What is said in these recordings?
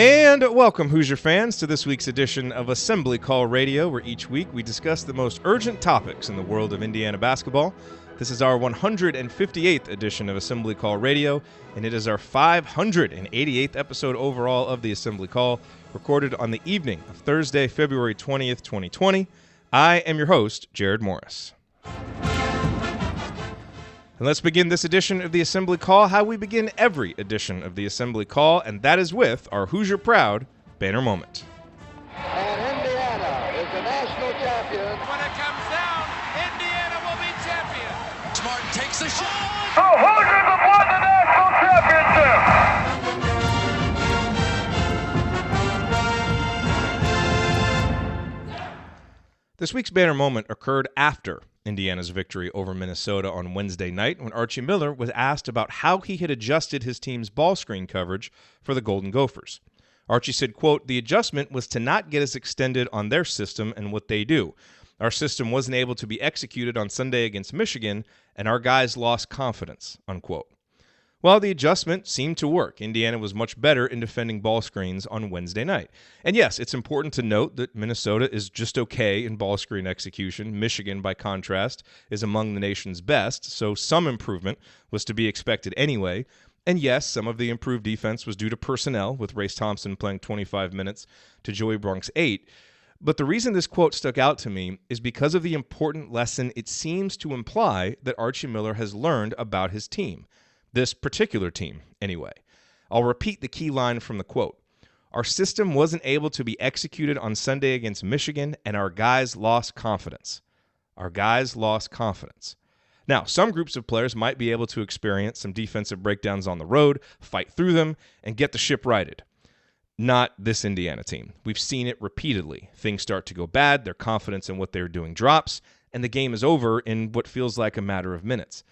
And welcome, Hoosier fans, to this week's edition of Assembly Call Radio, where each week we discuss the most urgent topics in the world of Indiana basketball. This is our 158th edition of Assembly Call Radio, and it is our 588th episode overall of the Assembly Call, recorded on the evening of Thursday, February 20th, 2020. I am your host, Jerod Morris. And let's begin this edition of the Assembly Call how we begin every edition of the Assembly Call, and that is with our Hoosier Proud banner moment. And Indiana is the national champion. When it comes down, Indiana will be champion. Smart takes the shot. The Hoosiers have won the national championship. This week's banner moment occurred after Indiana's victory over Minnesota on Wednesday night when Archie Miller was asked about how he had adjusted his team's ball screen coverage for the Golden Gophers. Archie said, quote, "The adjustment was to not get us extended on their system and what they do. Our system wasn't able to be executed on Sunday against Michigan, and our guys lost confidence," unquote. Well, the adjustment seemed to work. Indiana was much better in defending ball screens on Wednesday night. And yes, it's important to note that Minnesota is just okay in ball screen execution. Michigan, by contrast, is among the nation's best, so some improvement was to be expected anyway. And yes, some of the improved defense was due to personnel, with Race Thompson playing 25 minutes to Joey Brunk's 8. But the reason this quote stuck out to me is because of the important lesson it seems to imply that Archie Miller has learned about his team. This particular team, anyway. I'll repeat the key line from the quote. "Our system wasn't able to be executed on Sunday against Michigan, and our guys lost confidence." Our guys lost confidence. Now, some groups of players might be able to experience some defensive breakdowns on the road, fight through them, and get the ship righted. Not this Indiana team. We've seen it repeatedly. Things start to go bad, their confidence in what they're doing drops, and the game is over in what feels like a matter of minutes.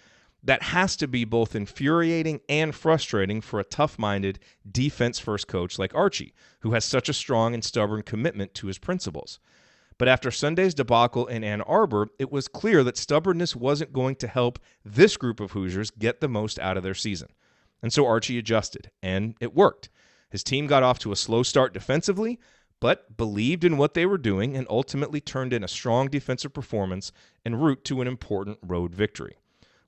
That has to be both infuriating and frustrating for a tough-minded, defense-first coach like Archie, who has such a strong and stubborn commitment to his principles. But after Sunday's debacle in Ann Arbor, it was clear that stubbornness wasn't going to help this group of Hoosiers get the most out of their season. And so Archie adjusted, and it worked. His team got off to a slow start defensively, but believed in what they were doing and ultimately turned in a strong defensive performance en route to an important road victory.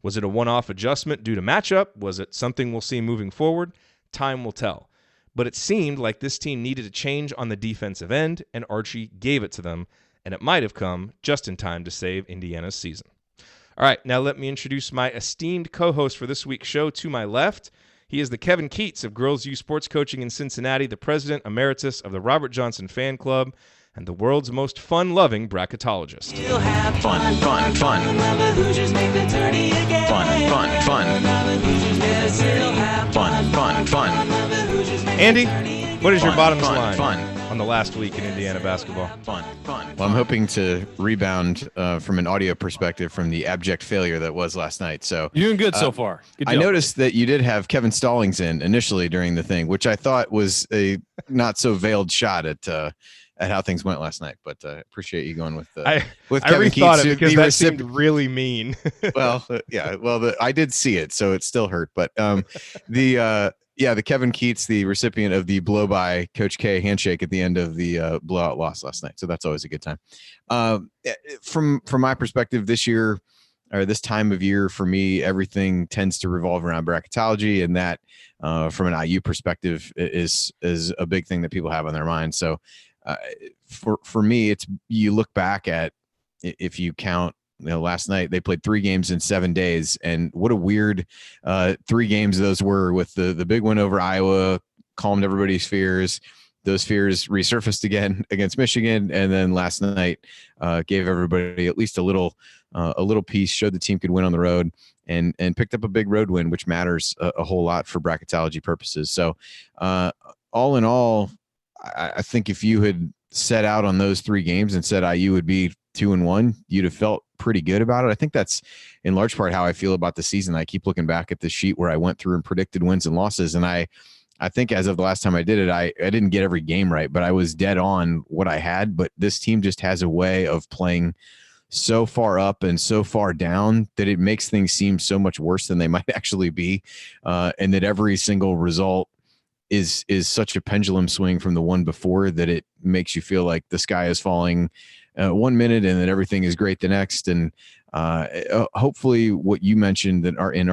Was it a one-off adjustment due to matchup? Was it something we'll see moving forward? Time will tell. But it seemed like this team needed a change on the defensive end, and Archie gave it to them, and it might have come just in time to save Indiana's season. All right, now let me introduce my esteemed co-host for this week's show. To my left, he is the Kevin Keats of Girls U Sports Coaching in Cincinnati, the president emeritus of the Robert Johnson Fan Club, and the world's most fun-loving bracketologist. You'll have fun. Fun. The Hoosiers make the tourney again. Fun. Andy, what is your bottom line Fun. on the last week in Indiana basketball? Fun. Well, I'm hoping to rebound from an audio perspective from the abject failure that was last night. So You're doing good so far. Good I job. noticed that you did have Kevin Stallings in initially during the thing, which I thought was a not so veiled shot at how things went last night. But appreciate you going with I Kevin rethought Keats, it because the that recipient- seemed really mean. Well, yeah. Well, I did see it, so it still hurt. But the Kevin Keats, the recipient of the blow-by Coach K handshake at the end of the blowout loss last night. So that's always a good time. From my perspective, this year or this time of year for me, everything tends to revolve around bracketology, and that from an IU perspective is a big thing that people have on their mind. So for me, it's you look back at if you count. Last night they played 3 games in 7 days, and what a weird 3 games those were, with the big win over Iowa, calmed everybody's fears. Those fears resurfaced again against Michigan, and then last night gave everybody at least a little piece, showed the team could win on the road, and picked up a big road win, which matters a whole lot for bracketology purposes. So all in all, I think if you had set out on those 3 games and said IU would be 2-1, you'd have felt pretty good about it. I think that's in large part how I feel about the season. I keep looking back at the sheet where I went through and predicted wins and losses, and I think as of the last time I did it, I didn't get every game right, but I was dead on what I had. But this team just has a way of playing so far up and so far down that it makes things seem so much worse than they might actually be, and that every single result is such a pendulum swing from the one before that it makes you feel like the sky is falling 1 minute and then everything is great the next. And hopefully what you mentioned that are in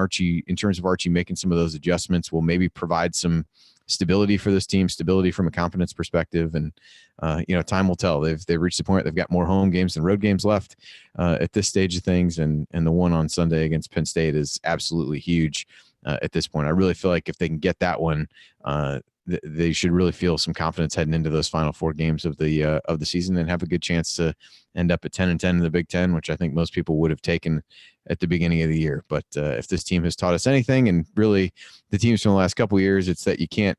terms of Archie making some of those adjustments will maybe provide some stability for this team, stability from a confidence perspective. And, time will tell. They've reached the point, they've got more home games than road games left at this stage of things. And the one on Sunday against Penn State is absolutely huge at this point. I really feel like if they can get that one, they should really feel some confidence heading into those final 4 games of the season and have a good chance to end up at 10-10 in the Big Ten, which I think most people would have taken at the beginning of the year. But if this team has taught us anything, and really the teams from the last couple of years, it's that you can't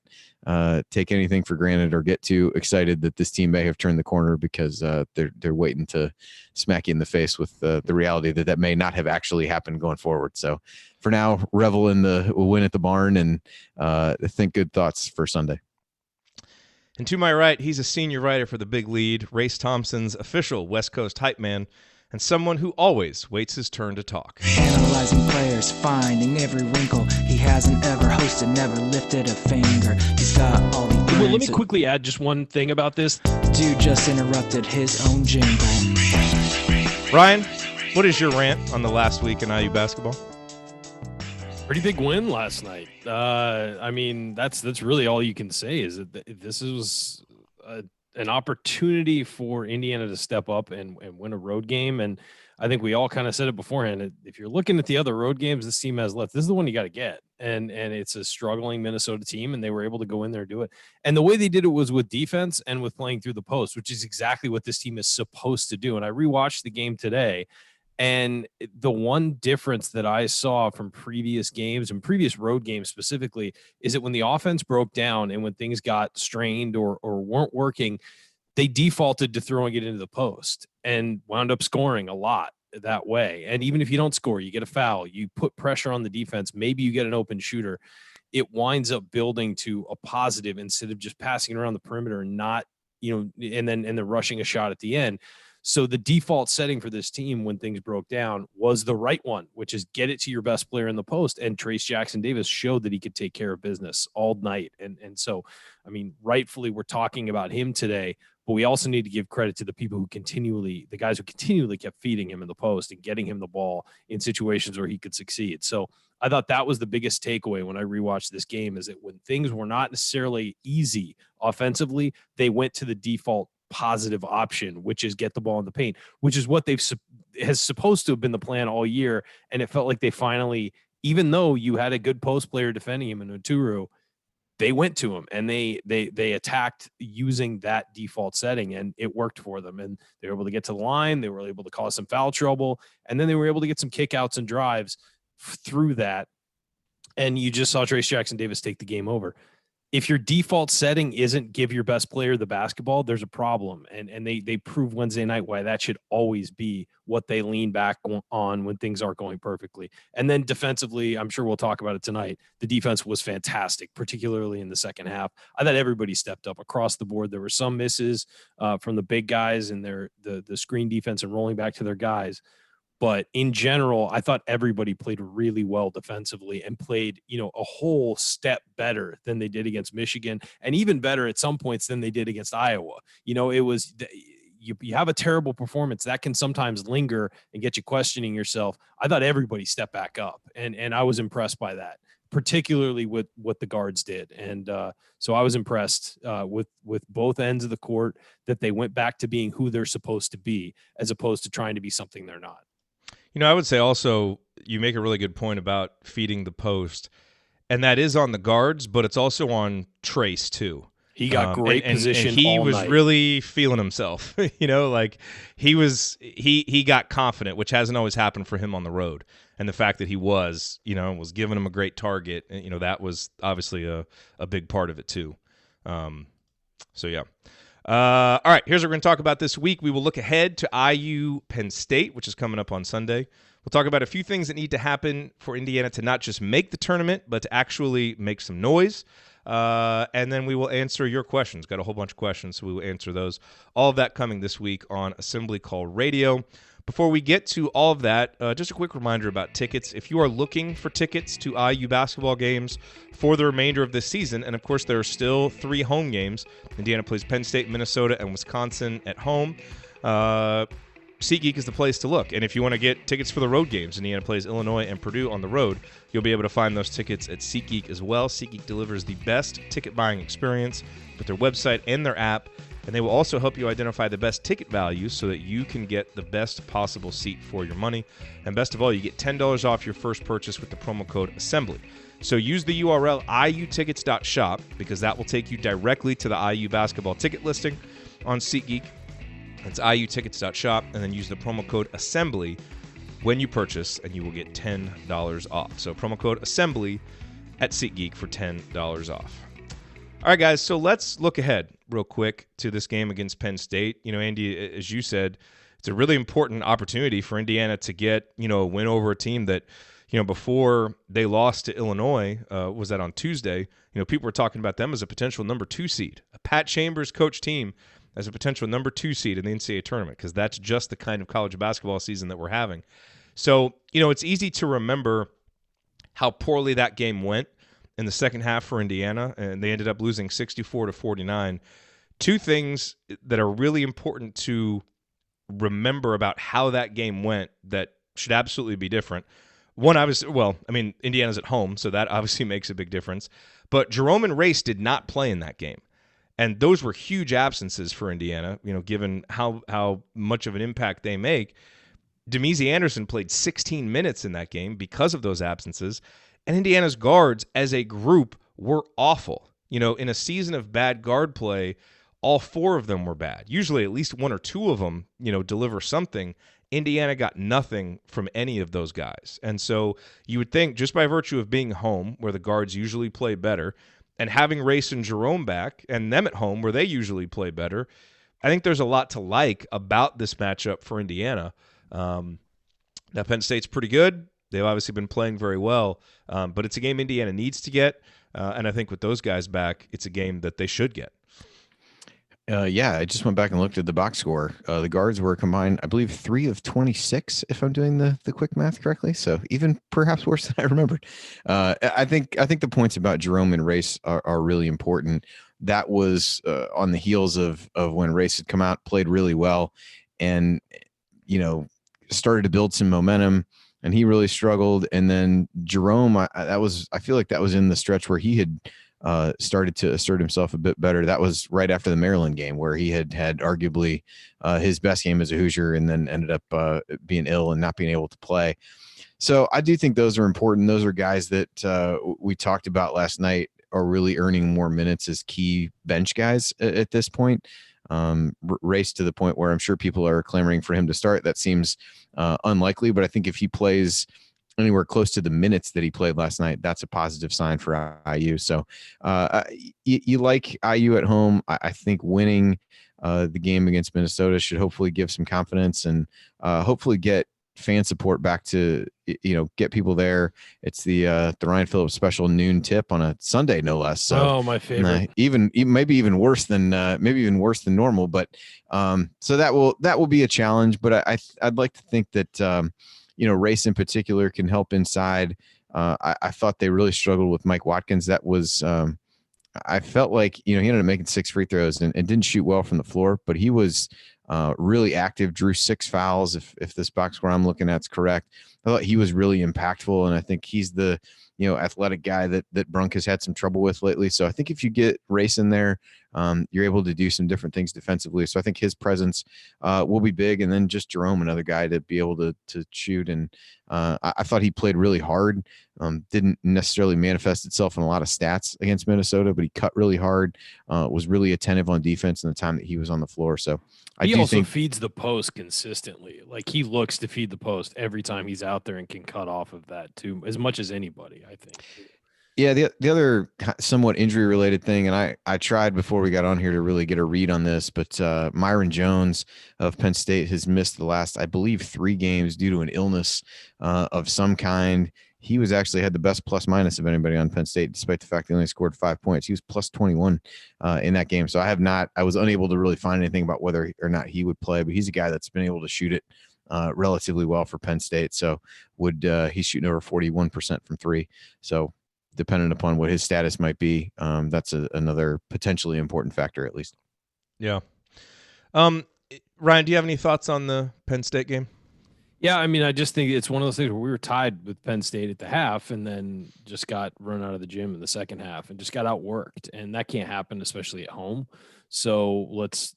take anything for granted or get too excited that this team may have turned the corner, because they're waiting to smack you in the face with the reality that may not have actually happened going forward. So for now, revel in the win at the barn and think good thoughts for Sunday. And to my right, he's a senior writer for The Big Lead, Race Thompson's official West Coast hype man, and someone who always waits his turn to talk. Analyzing players, finding every wrinkle. He hasn't ever hosted, never lifted a finger. He's got all the answers. Well, let me quickly add just one thing about this. Dude just interrupted his own jingle. Ryan, what is your rant on the last week in IU basketball? Pretty big win last night. I mean, that's really all you can say, is that this was an opportunity for Indiana to step up and win a road game. And I think we all kind of said it beforehand. If you're looking at the other road games this team has left, this is the one you got to get. And it's a struggling Minnesota team, and they were able to go in there and do it. And the way they did it was with defense and with playing through the post, which is exactly what this team is supposed to do. And I rewatched the game today, and the one difference that I saw from previous games and previous road games specifically is that when the offense broke down and when things got strained or weren't working, they defaulted to throwing it into the post and wound up scoring a lot that way. And even if you don't score, you get a foul, you put pressure on the defense, maybe you get an open shooter, it winds up building to a positive instead of just passing around the perimeter and not, and then rushing a shot at the end. So the default setting for this team when things broke down was the right one, which is get it to your best player in the post. And Trace Jackson-Davis showed that he could take care of business all night. And so, I mean, rightfully, we're talking about him today, but we also need to give credit to the people the guys who continually kept feeding him in the post and getting him the ball in situations where he could succeed. So I thought that was the biggest takeaway when I rewatched this game, is that when things were not necessarily easy offensively, they went to the default positive option, which is get the ball in the paint, which is what has supposed to have been the plan all year. And it felt like they finally, even though you had a good post player defending him in Oturu, they went to him and they attacked using that default setting, and it worked for them. And they were able to get to the line. They were able to cause some foul trouble, and then they were able to get some kickouts and drives through that. And you just saw Trace Jackson-Davis take the game over. If your default setting isn't give your best player the basketball, there's a problem. And they proved Wednesday night why that should always be what they lean back on when things aren't going perfectly. And then defensively, I'm sure we'll talk about it tonight, the defense was fantastic, particularly in the second half. I thought everybody stepped up across the board. There were some misses from the big guys and the screen defense and rolling back to their guys. But in general, I thought everybody played really well defensively and played, a whole step better than they did against Michigan, and even better at some points than they did against Iowa. It was you have a terrible performance that can sometimes linger and get you questioning yourself. I thought everybody stepped back up, and I was impressed by that, particularly with what the guards did. And so I was impressed with both ends of the court, that they went back to being who they're supposed to be, as opposed to trying to be something they're not. I would say also, you make a really good point about feeding the post, and that is on the guards, but it's also on Trace too. He got great position. And he all was night. really feeling himself. He got confident, which hasn't always happened for him on the road. And the fact that he was giving him a great target, that was obviously a big part of it too. So yeah. All right, here's what we're going to talk about this week. We will look ahead to IU Penn State, which is coming up on Sunday. We'll talk about a few things that need to happen for Indiana to not just make the tournament, but to actually make some noise. And then we will answer your questions. Got a whole bunch of questions, so we will answer those. All of that coming this week on Assembly Call Radio. Before we get to all of that, just a quick reminder about tickets. If you are looking for tickets to IU basketball games for the remainder of this season, and of course there are still 3 home games. Indiana plays Penn State, Minnesota, and Wisconsin at home. SeatGeek is the place to look. And if you want to get tickets for the road games, Indiana plays Illinois and Purdue on the road, you'll be able to find those tickets at SeatGeek as well. SeatGeek delivers the best ticket buying experience with their website and their app. And they will also help you identify the best ticket values so that you can get the best possible seat for your money. And best of all, you get $10 off your first purchase with the promo code ASSEMBLY. So use the URL iutickets.shop because that will take you directly to the IU basketball ticket listing on SeatGeek. It's iutickets.shop, and then use the promo code ASSEMBLY when you purchase, and you will get $10 off. So promo code ASSEMBLY at SeatGeek for $10 off. All right, guys, so let's look ahead real quick to this game against Penn State. You know, Andy, as you said, it's a really important opportunity for Indiana to get, a win over a team that, before they lost to Illinois, was that on Tuesday, people were talking about them as a potential number 2 seed, a Pat Chambers coach team as a potential number 2 seed in the NCAA tournament, because that's just the kind of college basketball season that we're having. So, it's easy to remember how poorly that game went in the second half for Indiana, and they ended up losing 64-49. 2 things that are really important to remember about how that game went that should absolutely be different. One, obviously, Indiana's at home, so that obviously makes a big difference. But Jerome and Race did not play in that game. And those were huge absences for Indiana, given how much of an impact they make. Demezy Anderson played 16 minutes in that game because of those absences. And Indiana's guards as a group were awful. In a season of bad guard play, all 4 of them were bad. Usually at least 1 or 2 of them, deliver something. Indiana got nothing from any of those guys. And so you would think just by virtue of being home, where the guards usually play better, and having Race and Jerome back and them at home where they usually play better, I think there's a lot to like about this matchup for Indiana. Now, Penn State's pretty good. They've obviously been playing very well, but it's a game Indiana needs to get, and I think with those guys back, it's a game that they should get. I just went back and looked at the box score. The guards were combined, I believe, 3 of 26, if I'm doing the quick math correctly. So even perhaps worse than I remembered. I think the points about Jerome and Race are really important. That was on the heels of when Race had come out, played really well, and started to build some momentum. And he really struggled. And then Jerome, I feel like that was in the stretch where he had started to assert himself a bit better. That was right after the Maryland game, where he had arguably his best game as a Hoosier, and then ended up being ill and not being able to play. So I do think those are important. Those are guys that we talked about last night are really earning more minutes as key bench guys at this point. Race to the point where I'm sure people are clamoring for him to start. That seems unlikely, but I think if he plays anywhere close to the minutes that he played last night, that's a positive sign for IU. So you like IU at home. I think winning the game against Minnesota should hopefully give some confidence and hopefully get fan support back to, get people there. It's the Ryan Phillips special noon tip on a Sunday, no less. So my favorite. Maybe even worse than normal. But so that will be a challenge. But I'd like to think that Race in particular can help inside. I thought they really struggled with Mike Watkins. That was I felt like he ended up making 6 free throws and didn't shoot well from the floor, but he was really active, drew 6 fouls. If this box score I'm looking at is correct, I thought he was really impactful, and I think he's the athletic guy that Brunk has had some trouble with lately. So I think if you get Race in there, you're able to do some different things defensively. So I think his presence will be big, and then just Jerome, another guy to be able to shoot. And I thought he played really hard. Didn't necessarily manifest itself in a lot of stats against Minnesota, but he cut really hard, was really attentive on defense in the time that he was on the floor. So he also feeds the post consistently. Like, he looks to feed the post every time he's out there and can cut off of that too, as much as anybody, I think. Yeah, the other somewhat injury-related thing, and I tried before we got on here to really get a read on this, but Myron Jones of Penn State has missed the last, I believe, 3 games due to an illness of some kind. he was actually had the best plus minus of anybody on Penn State, despite the fact they only scored 5 points. He was plus 21 in that game. So I was unable to really find anything about whether or not he would play, but he's a guy that's been able to shoot it relatively well for Penn State. So he's shooting over 41% from three. So depending upon what his status might be, that's another potentially important factor, at least. Yeah. Ryan, do you have any thoughts on the Penn State game? Yeah, I mean, I just think it's one of those things where we were tied with Penn State at the half and then just got run out of the gym in the second half and just got outworked. And that can't happen, especially at home. So this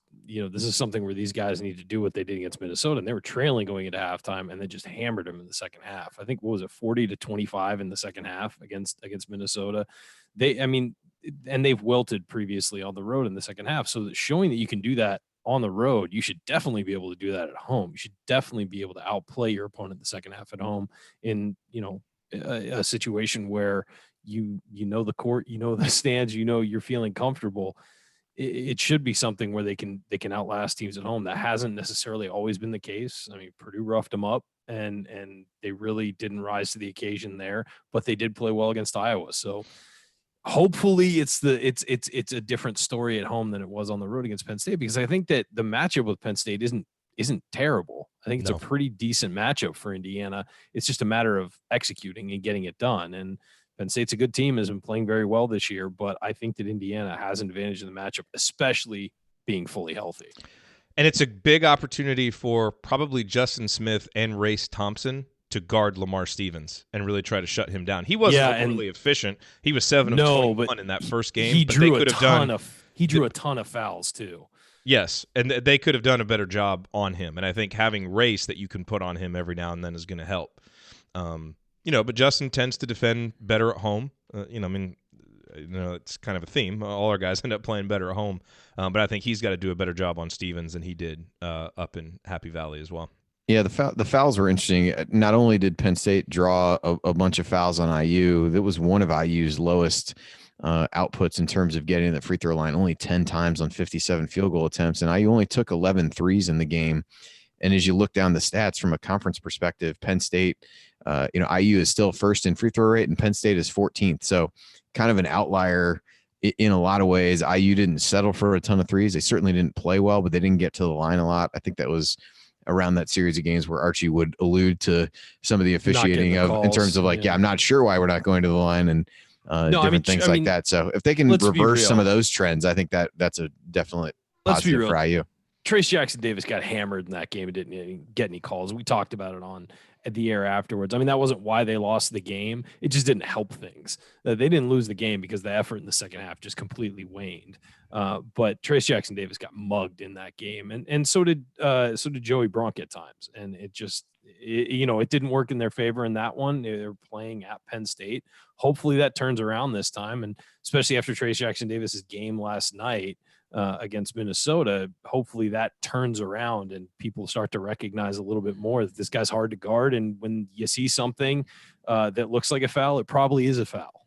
is something where these guys need to do what they did against Minnesota. And they were trailing going into halftime and they just hammered them in the second half. I think, 40-25 in the second half against Minnesota. And they've wilted previously on the road in the second half. So showing that you can do that on the road, you should definitely be able to do that at home. You should definitely be able to outplay your opponent in the second half at home in, a situation where you know the court, the stands, you're feeling comfortable. It should be something where they can outlast teams at home. That hasn't necessarily always been the case. I mean, Purdue roughed them up and they really didn't rise to the occasion there, but they did play well against Iowa. So hopefully it's a different story at home than it was on the road against Penn State, because I think that the matchup with Penn State isn't terrible. I think it's a pretty decent matchup for Indiana. It's just a matter of executing and getting it done. And Penn State's a good team, has been playing very well this year, but I think that Indiana has an advantage in the matchup, especially being fully healthy. And it's a big opportunity for probably Justin Smith and Race Thompson to guard Lamar Stevens and really try to shut him down. He wasn't overly efficient. He was 7 of 21 in that first game. He drew a ton of fouls too. Yes, and they could have done a better job on him. And I think having Race that you can put on him every now and then is going to help. But Justin tends to defend better at home. It's kind of a theme. All our guys end up playing better at home. But I think he's got to do a better job on Stevens than he did up in Happy Valley as well. Yeah, the fouls were interesting. Not only did Penn State draw a bunch of fouls on IU, that was one of IU's lowest outputs in terms of getting the free throw line, only 10 times on 57 field goal attempts. And IU only took 11 threes in the game. And as you look down the stats from a conference perspective, Penn State, IU is still first in free throw rate and Penn State is 14th. So kind of an outlier in a lot of ways. IU didn't settle for a ton of threes. They certainly didn't play well, but they didn't get to the line a lot. I think that was around that series of games where Archie would allude to some of the officiating in terms of I'm not sure why we're not going to the line and things like that. So if they can reverse some of those trends, I think that's a definite positive for IU. Trace Jackson Davis got hammered in that game and didn't get any calls. We talked about it at the air afterwards. I mean, that wasn't why they lost the game. It just didn't help things. They didn't lose the game because the effort in the second half just completely waned. But Trace Jackson Davis got mugged in that game, and so did Joey Bronk at times. And it didn't work in their favor in that one. They're playing at Penn State. Hopefully that turns around this time, and especially after Trace Jackson Davis's game last night against Minnesota, hopefully that turns around and people start to recognize a little bit more that this guy's hard to guard. And when you see something that looks like a foul, it probably is a foul.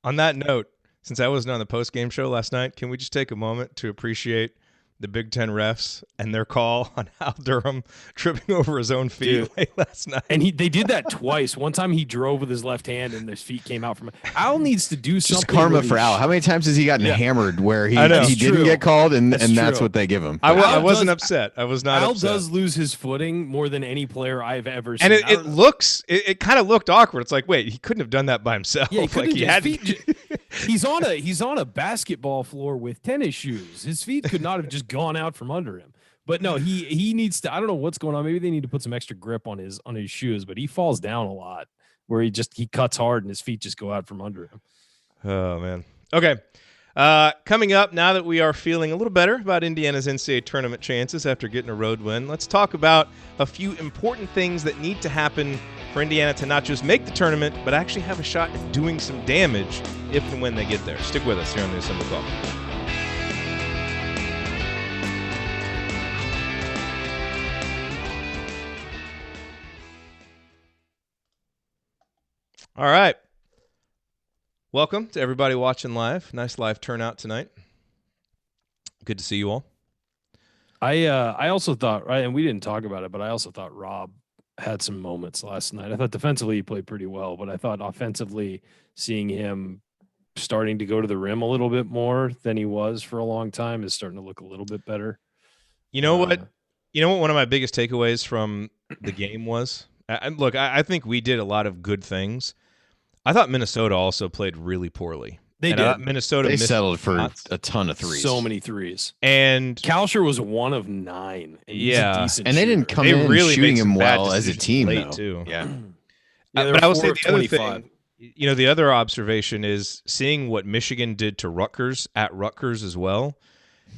On that note, since I wasn't on the post-game show last night, can we just take a moment to appreciate the Big Ten refs and their call on Al Durham tripping over his own feet late last night? And they did that twice. One time he drove with his left hand and his feet came out from it. Al needs to do something. Just karma for Al. How many times has he gotten hammered where he didn't get called and that's what they give him? I wasn't upset. I was not upset. Al does lose his footing more than any player I've ever seen. And it kind of looked awkward. It's like, wait, he couldn't have done that by himself. Yeah, he's on a basketball floor with tennis shoes. His feet could not have just gone out from under him. But no, he needs to. I don't know what's going on. Maybe they need to put some extra grip on his shoes. But he falls down a lot, where he cuts hard and his feet just go out from under him. Oh man. Okay. Coming up, now that we are feeling a little better about Indiana's NCAA tournament chances after getting a road win, let's talk about a few important things that need to happen for Indiana to not just make the tournament, but actually have a shot at doing some damage if and when they get there. Stick with us here on the Assembly Call. All right. Welcome to everybody watching live. Nice live turnout tonight. Good to see you all. I also thought, right, and we didn't talk about it, but I also thought Rob had some moments last night. I thought defensively he played pretty well, but I thought offensively, seeing him starting to go to the rim a little bit more than he was for a long time is starting to look a little bit better. You know what? You know what one of my biggest takeaways from the game was? Look, I think we did a lot of good things. I thought Minnesota also played really poorly. They did. Minnesota settled for shots. a ton of threes. So many threes. And Kalsher was 1 of 9. And he's a decent and they didn't shooter. come They in really shooting made some him bad well as a decisions team, late, though. too. Yeah. Yeah, But I will say 4 the of other 25. thing, the other observation is seeing what Michigan did to Rutgers at Rutgers as well.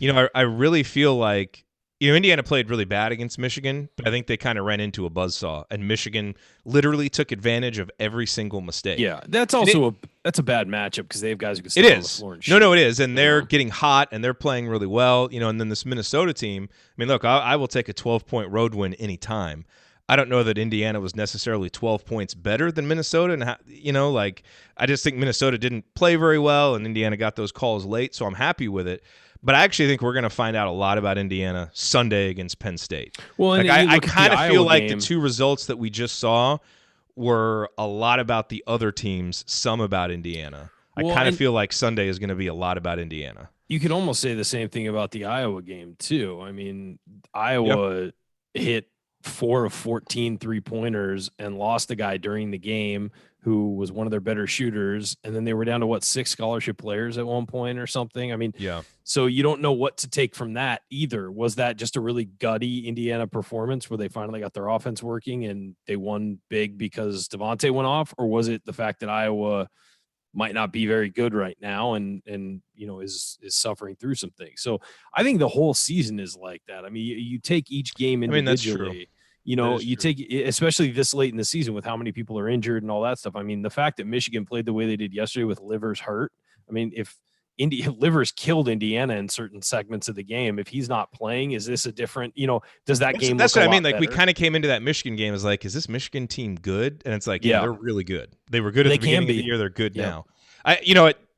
I really feel like, Indiana played really bad against Michigan, but I think they kind of ran into a buzzsaw, and Michigan literally took advantage of every single mistake. Yeah, that's also a bad matchup because they have guys who can stay on the floor and shoot. No, it is, and they're getting hot and they're playing really well. And then this Minnesota team. I mean, look, I will take a 12-point road win anytime. I don't know that Indiana was necessarily 12 points better than Minnesota, and I just think Minnesota didn't play very well, and Indiana got those calls late, so I'm happy with it. But I actually think we're going to find out a lot about Indiana Sunday against Penn State. Well, and I kind of feel like game. the two results that we just saw were a lot about the other teams, some about Indiana. I kind of feel like Sunday is going to be a lot about Indiana. You could almost say the same thing about the Iowa game, too. I mean, Iowa hit 4 of 14 three-pointers and lost a guy during the game who was one of their better shooters. And then they were down to 6 scholarship players at one point or something. I mean, so you don't know what to take from that either. Was that just a really gutty Indiana performance where they finally got their offense working and they won big because Devontae went off? Or was it the fact that Iowa might not be very good right now and is suffering through some things? So I think the whole season is like that. I mean, you take each game individually. That's true. You take, especially this late in the season with how many people are injured and all that stuff. I mean, the fact that Michigan played the way they did yesterday with Livers hurt. I mean, if Livers killed Indiana in certain segments of the game, if he's not playing, is this a different, does that game That's look what I mean. Like, better? we kind of came into that Michigan game as like, is this Michigan team good? And it's like, they're really good. They were good at the beginning of the year. They're good now.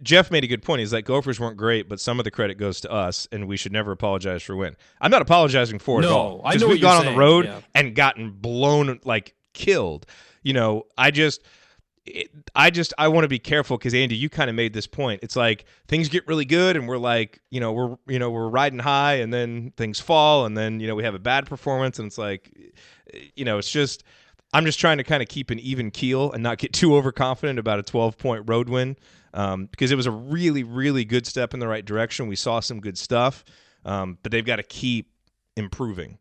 Jeff made a good point. He's like, Gophers weren't great, but some of the credit goes to us, and we should never apologize for a win. I'm not apologizing for it at all. I know we've gone on the road yeah. and gotten blown, killed. I want to be careful because, Andy, you kind of made this point. It's like things get really good, and we're like, we're riding high, and then things fall, and then we have a bad performance, and it's like, it's just. I'm just trying to kind of keep an even keel and not get too overconfident about a 12-point road win because it was a really, really good step in the right direction. We saw some good stuff, but they've got to keep improving,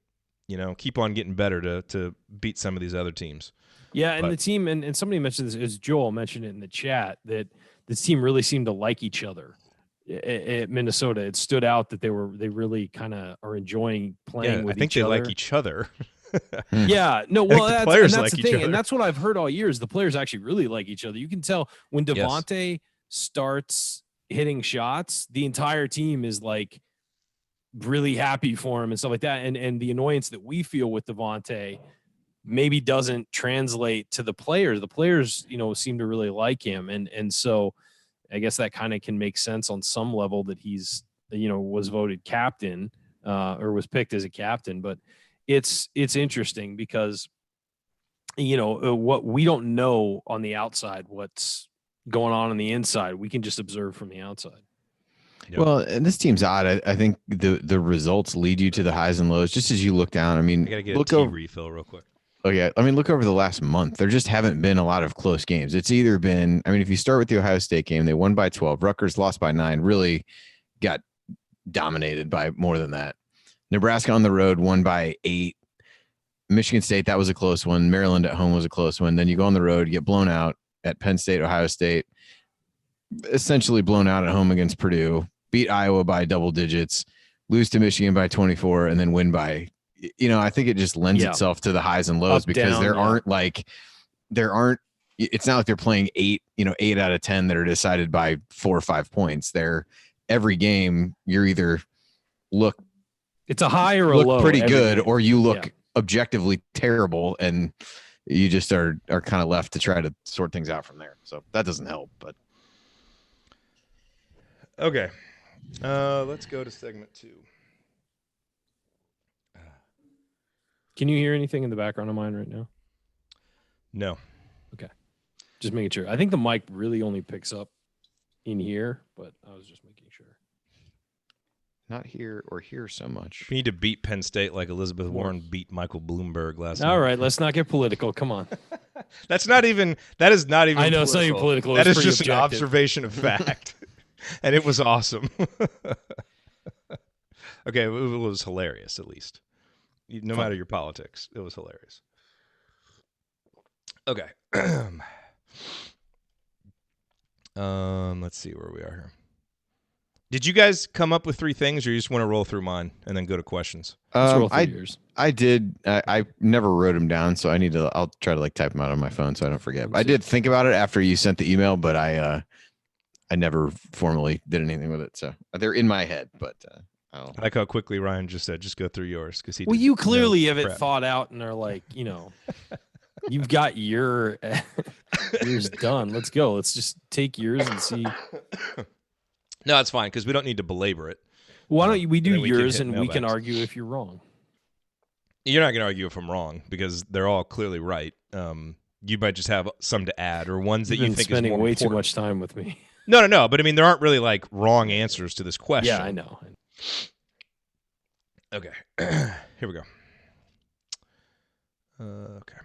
keep on getting better to beat some of these other teams. Yeah, and the team, and somebody mentioned this, as Joel mentioned it in the chat, that this team really seemed to like each other. At Minnesota, it stood out that they really kind of are enjoying playing with each other. I think they like each other. Yeah, no, well, that's the thing, other. and that's what I've heard all year is the players actually really like each other. You can tell when Devontae starts hitting shots, the entire team is like really happy for him and stuff like that. And the annoyance that we feel with Devontae maybe doesn't translate to the players. The players, seem to really like him, and so I guess that kind of can make sense on some level that he's was voted captain or was picked as a captain, but. It's interesting because, what we don't know on the outside, what's going on the inside. We can just observe from the outside. Yep. Well, and this team's odd. I think the results lead you to the highs and lows just as you look down. I mean, I got to get a tea refill real quick. Oh, yeah. I mean, look over the last month. There just haven't been a lot of close games. It's either been, if you start with the Ohio State game, they won by 12. Rutgers lost by 9, really got dominated by more than that. Nebraska on the road won by 8. Michigan State, that was a close one. Maryland at home was a close one. Then you go on the road, get blown out at Penn State, Ohio State, essentially blown out at home against Purdue, beat Iowa by double digits, lose to Michigan by 24, and then win by, I think it just lends itself to the highs and lows because there aren't, it's not like they're playing 8 out of 10 that are decided by 4 or 5 points. Every game, you're either it's a high or a low. Pretty good, or you look objectively terrible, and you just are kind of left to try to sort things out from there. So that doesn't help. But okay, let's go to segment 2. Can you hear anything in the background of mine right now? No. Okay. Just making sure. I think the mic really only picks up in here, but I was just making sure. Not here or here so much. We need to beat Penn State like Elizabeth Warren beat Michael Bloomberg last night. All right, let's not get political. Come on. That is not even I know, it's not even political. That It's is just pretty an objective. observation of fact. And it was awesome. Okay, it was hilarious, at least. No matter your politics, it was hilarious. Okay. Let's see where we are here. Did you guys come up with 3 things, or you just want to roll through mine and then go to questions? Let's roll through yours. I did. I never wrote them down, so I'll try to type them out on my phone so I don't forget. I did think about it after you sent the email, but I never formally did anything with it. So they're in my head, but I like how quickly Ryan just said, just go through yours. Because you clearly have it thought out and are like, you've got yours done. Let's go. Let's just take yours and see. No, it's fine because we don't need to belabor it. Why don't we do we yours can hit and we can mailbags. argue if you're wrong? You're not going to argue if I'm wrong because they're all clearly right. You might just have some to add or ones that you think spending is more way important. too much time with me. No. But I mean, there aren't really wrong answers to this question. Yeah, I know. Okay, here we go. Okay.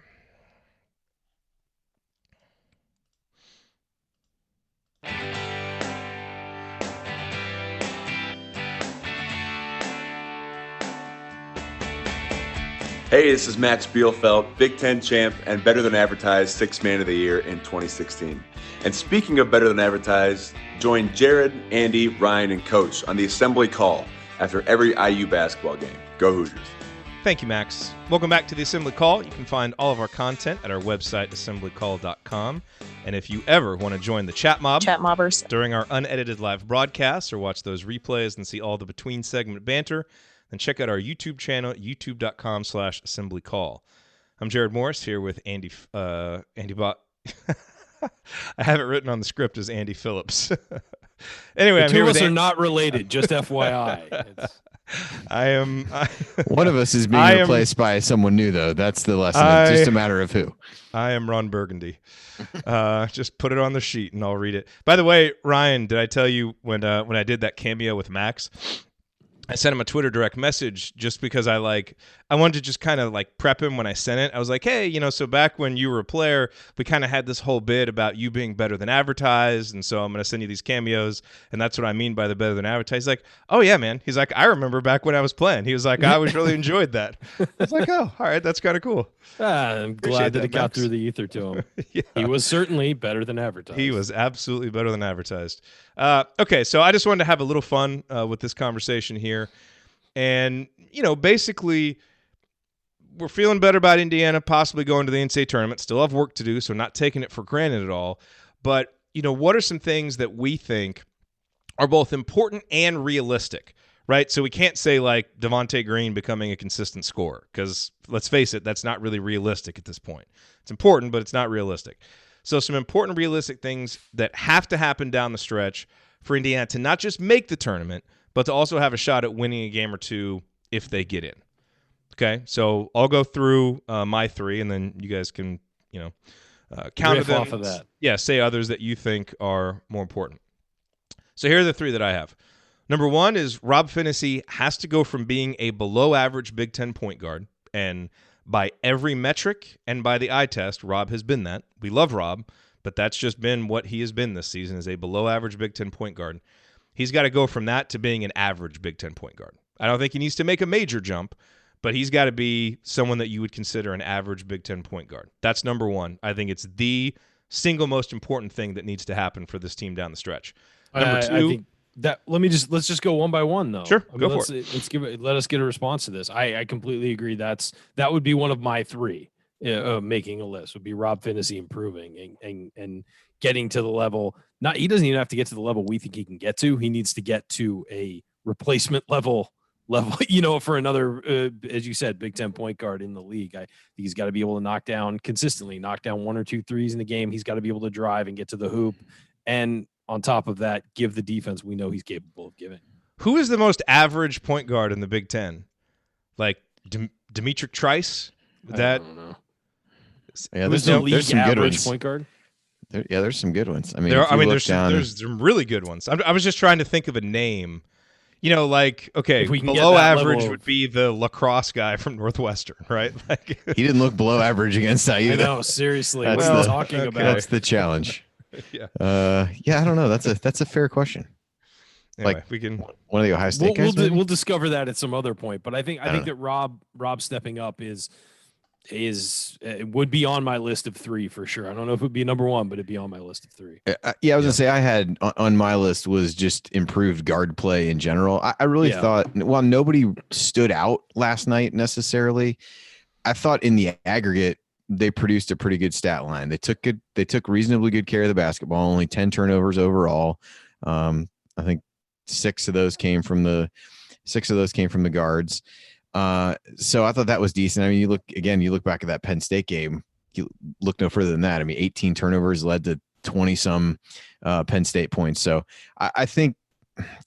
Hey, this is Max Bielfeldt, Big Ten champ and Better Than Advertised Sixth Man of the Year in 2016. And speaking of Better Than Advertised, join Jerod, Andy, Ryan, and Coach on the Assembly Call after every IU basketball game. Go Hoosiers. Thank you, Max. Welcome back to the Assembly Call. You can find all of our content at our website, assemblycall.com. And if you ever want to join the chat mobbers during our unedited live broadcasts or watch those replays and see all the between segment banter, then check out our YouTube channel at youtube.com/assemblycall. I'm Jerod Morris here with Andy Bot. I have it written on the script as Andy Phillips. Anyway, the I'm two here of with us are not related, just FYI. One of us is being replaced by someone new, though. That's the lesson. It's just a matter of who. I am Ron Burgundy. Just put it on the sheet and I'll read it. By the way, Ryan, did I tell you when I did that cameo with Max? I sent him a Twitter direct message just because I wanted to just kind of prep him when I sent it. I was like, hey, so back when you were a player, we kind of had this whole bit about you being better than advertised. And so I'm going to send you these cameos. And that's what I mean by the better than advertised. He's like, oh yeah, man. He's like, I remember back when I was playing. He was like, I always really enjoyed that. I was like, oh, all right. That's kind of cool. I'm glad that it got through the ether to him. Yeah. He was certainly better than advertised. He was absolutely better than advertised. Okay, so I just wanted to have a little fun with this conversation here. And, basically, we're feeling better about Indiana possibly going to the NCAA tournament. Still have work to do, so not taking it for granted at all. But, what are some things that we think are both important and realistic, right? So we can't say, Devontae Green becoming a consistent scorer because, let's face it, that's not really realistic at this point. It's important, but it's not realistic. So some important realistic things that have to happen down the stretch for Indiana to not just make the tournament, but to also have a shot at winning a game or two if they get in. Okay, so I'll go through my 3, and then you guys can, counter them. Off of that. Yeah, say others that you think are more important. So here are the 3 that I have. Number 1 is Rob Phinisee has to go from being a below-average Big Ten point guard, and by every metric and by the eye test, Rob has been that. We love Rob, but that's just been what he has been this season, is a below-average Big Ten point guard. He's got to go from that to being an average Big Ten point guard. I don't think he needs to make a major jump, but he's got to be someone that you would consider an average Big Ten point guard. That's number 1. I think it's the single most important thing that needs to happen for this team down the stretch. Number 2. I think that let's just go one by one though. Sure, go for it. Let us get a response to this. I completely agree. That would be one of my 3 making a list. Would be Rob Phinisee improving and getting to the level. He doesn't even have to get to the level we think he can get to. He needs to get to a replacement level, for another, as you said, Big Ten point guard in the league. I think he's got to be able to consistently knock down 1 or 2 threes in the game. He's got to be able to drive and get to the hoop. And on top of that, give the defense we know he's capable of giving. Who is the most average point guard in the Big Ten? Dimitri Trice? I don't know. Yeah, Who's there's some good average ones. point guard? There's some good ones. I mean, there's some really good ones. I was just trying to think of a name. Like, okay, If we can get below that average level would be the lacrosse guy from Northwestern, right? Like, he didn't look below average against IU. I know, seriously. That's What are you the- talking about? That's the challenge. yeah. I don't know. That's a fair question. Anyway, we can. One of the Ohio State guys. We'll discover that at some other point. But I think that Rob stepping up would be on my list of 3 for sure. I don't know if it would be number 1, but it'd be on my list of 3. I was gonna say I had on my list was just improved guard play in general. I really thought, while nobody stood out last night necessarily, I thought in the aggregate they produced a pretty good stat line. They took reasonably good care of the basketball. Only 10 turnovers overall. I think 6 of those came from the guards. So I thought that was decent. I mean, you look back at that Penn State game, you look no further than that. I mean, 18 turnovers led to 20 some Penn State points. So I think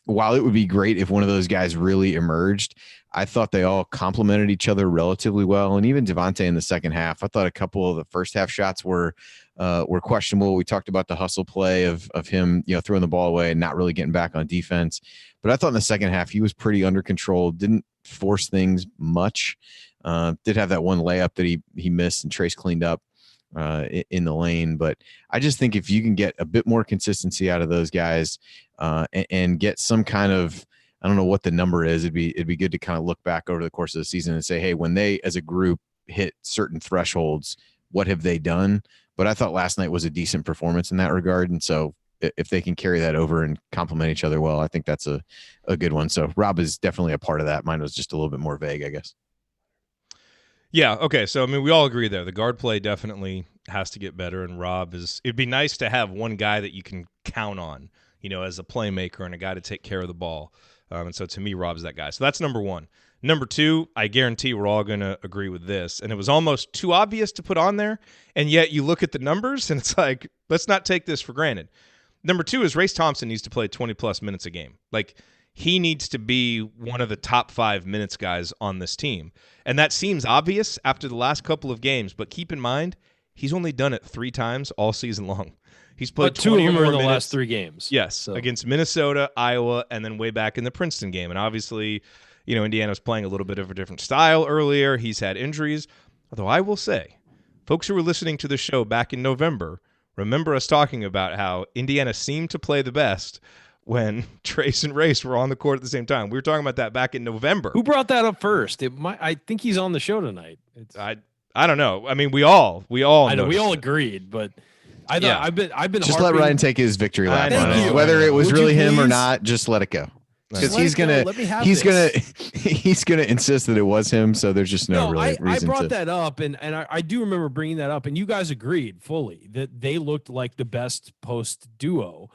while it would be great if one of those guys really emerged, I thought they all complemented each other relatively well. And even Devontae in the second half, I thought a couple of the first half shots were questionable. We talked about the hustle play of him, throwing the ball away and not really getting back on defense. But I thought in the second half, he was pretty under control, didn't force things much. Did have that one layup that he missed and Trace cleaned up in the lane. But I just think if you can get a bit more consistency out of those guys and get some kind of, I don't know what the number is, it'd be good to kind of look back over the course of the season and say, hey, when they as a group hit certain thresholds, what have they done? But I thought last night was a decent performance in that regard. And so if they can carry that over and complement each other well, I think that's a good one. So Rob is definitely a part of that. Mine was just a little bit more vague, I guess. Yeah. Okay. So, I mean, we all agree there. The guard play definitely has to get better. And it'd be nice to have one guy that you can count on, as a playmaker and a guy to take care of the ball. And so to me, Rob's that guy. So that's number 1. Number 2, I guarantee we're all going to agree with this. And it was almost too obvious to put on there. And yet you look at the numbers and it's like, let's not take this for granted. Number 2 is Race Thompson needs to play 20-plus minutes a game. Like, he needs to be one of the top 5 minutes guys on this team. And that seems obvious after the last couple of games. But keep in mind, he's only done it 3 times all season long. He's played 2 of them are in the minutes. last 3 games. Yes, against Minnesota, Iowa, and then way back in the Princeton game. And obviously, Indiana's playing a little bit of a different style earlier. He's had injuries. Although I will say, folks who were listening to the show back in November, remember us talking about how Indiana seemed to play the best when Trace and Race were on the court at the same time. We were talking about that back in November. Who brought that up first? I think he's on the show tonight. I don't know. I mean, we all I know we all agreed, but I've been just let Ryan take his victory lap on it. Whether it was really him or not, just let it go. Because he's gonna insist that it was him. So there's just no reason. I brought that up, and I do remember bringing that up, and you guys agreed fully that they looked like the best post duo.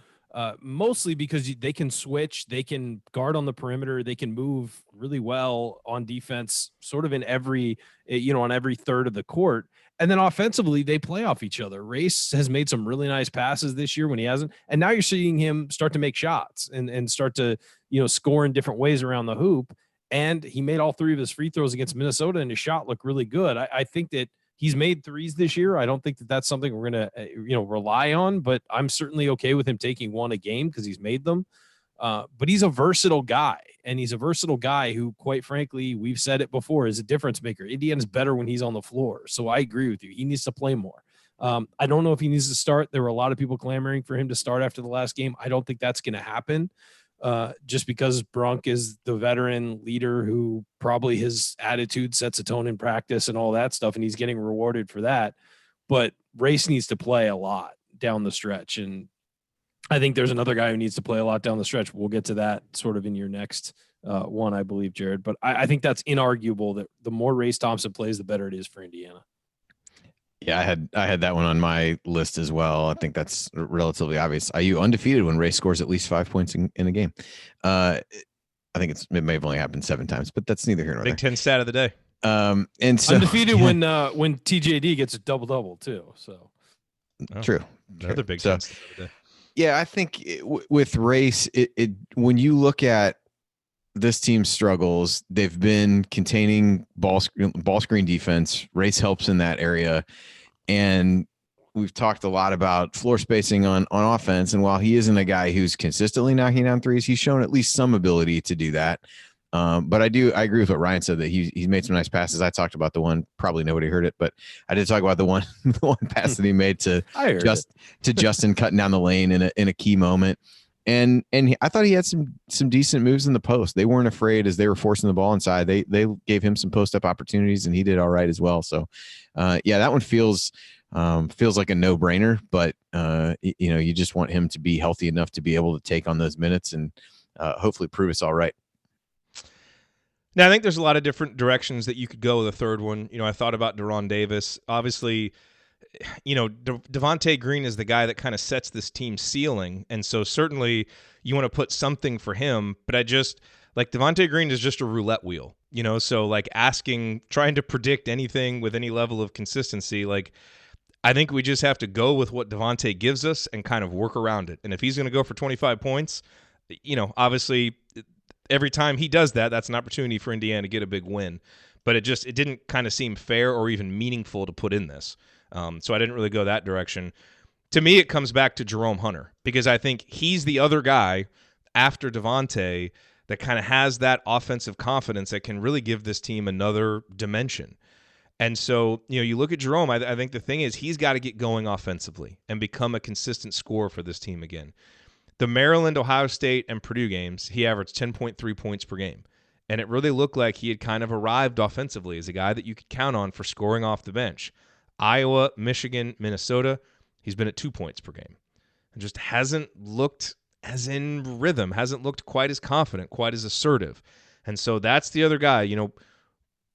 Mostly because they can switch, they can guard on the perimeter, they can move really well on defense, sort of in every, on every third of the court. And then offensively, they play off each other. Race has made some really nice passes this year when he hasn't. And now you're seeing him start to make shots and start to, score in different ways around the hoop. And he made all 3 of his free throws against Minnesota, and his shot looked really good. I think that he's made 3s this year. I don't think that that's something we're going to, rely on, but I'm certainly okay with him taking 1 a game because he's made them. But he's a versatile guy, and he's a versatile guy who, quite frankly, we've said it before, is a difference maker. Indiana's better when he's on the floor. So I agree with you. He needs to play more. I don't know if he needs to start. There were a lot of people clamoring for him to start after the last game. I don't think that's going to happen. Just because Brunk is the veteran leader who probably his attitude sets a tone in practice and all that stuff, and he's getting rewarded for that. But Race needs to play a lot down the stretch, and I think there's another guy who needs to play a lot down the stretch. We'll get to that sort of in your next one, I believe, Jerod. But I think that's inarguable that the more Race Thompson plays, the better it is for Indiana. Yeah, I had that one on my list as well. I think that's relatively obvious. IU undefeated when Race scores at least 5 points in a game. I think it may have only happened 7 times, but that's neither here nor there. Big 10 stat of the day. And so undefeated when TJD gets a double too. So true. Another big 10 stat of the day. Yeah, I think with Race, it when you look at this team's struggles, they've been containing ball screen defense. Race helps in that area, And we've talked a lot about floor spacing on offense. And while he isn't a guy who's consistently knocking down threes, he's shown at least some ability to do that. But I agree with what Ryan said, that he's made some nice passes. I talked about the one, probably nobody heard it, but I did talk about the one pass that he made to Justin cutting down the lane in a key moment. And I thought he had some decent moves in the post. They weren't afraid as they were forcing the ball inside. They gave him some post up opportunities, and he did all right as well. So that one feels like a no brainer, but you just want him to be healthy enough to be able to take on those minutes and hopefully prove us all right. Now, I think there's a lot of different directions that you could go with the third one. I thought about Deron Davis. Obviously, Devontae Green is the guy that kind of sets this team's ceiling. And so certainly you want to put something for him. But Devontae Green is just a roulette wheel, so trying to predict anything with any level of consistency, I think we just have to go with what Devontae gives us and kind of work around it. And if he's going to go for 25 points, obviously every time he does that, that's an opportunity for Indiana to get a big win. But it didn't kind of seem fair or even meaningful to put in this. So I didn't really go that direction. To me, it comes back to Jerome Hunter, because I think he's the other guy after Devontae that kind of has that offensive confidence that can really give this team another dimension. And so, you look at Jerome, I think the thing is he's got to get going offensively and become a consistent scorer for this team again. The Maryland, Ohio State, and Purdue games, he averaged 10.3 points per game. And it really looked like he had kind of arrived offensively as a guy that you could count on for scoring off the bench. Iowa, Michigan, Minnesota, he's been at 2 points per game. And just hasn't looked as in rhythm, hasn't looked quite as confident, quite as assertive. And so that's the other guy.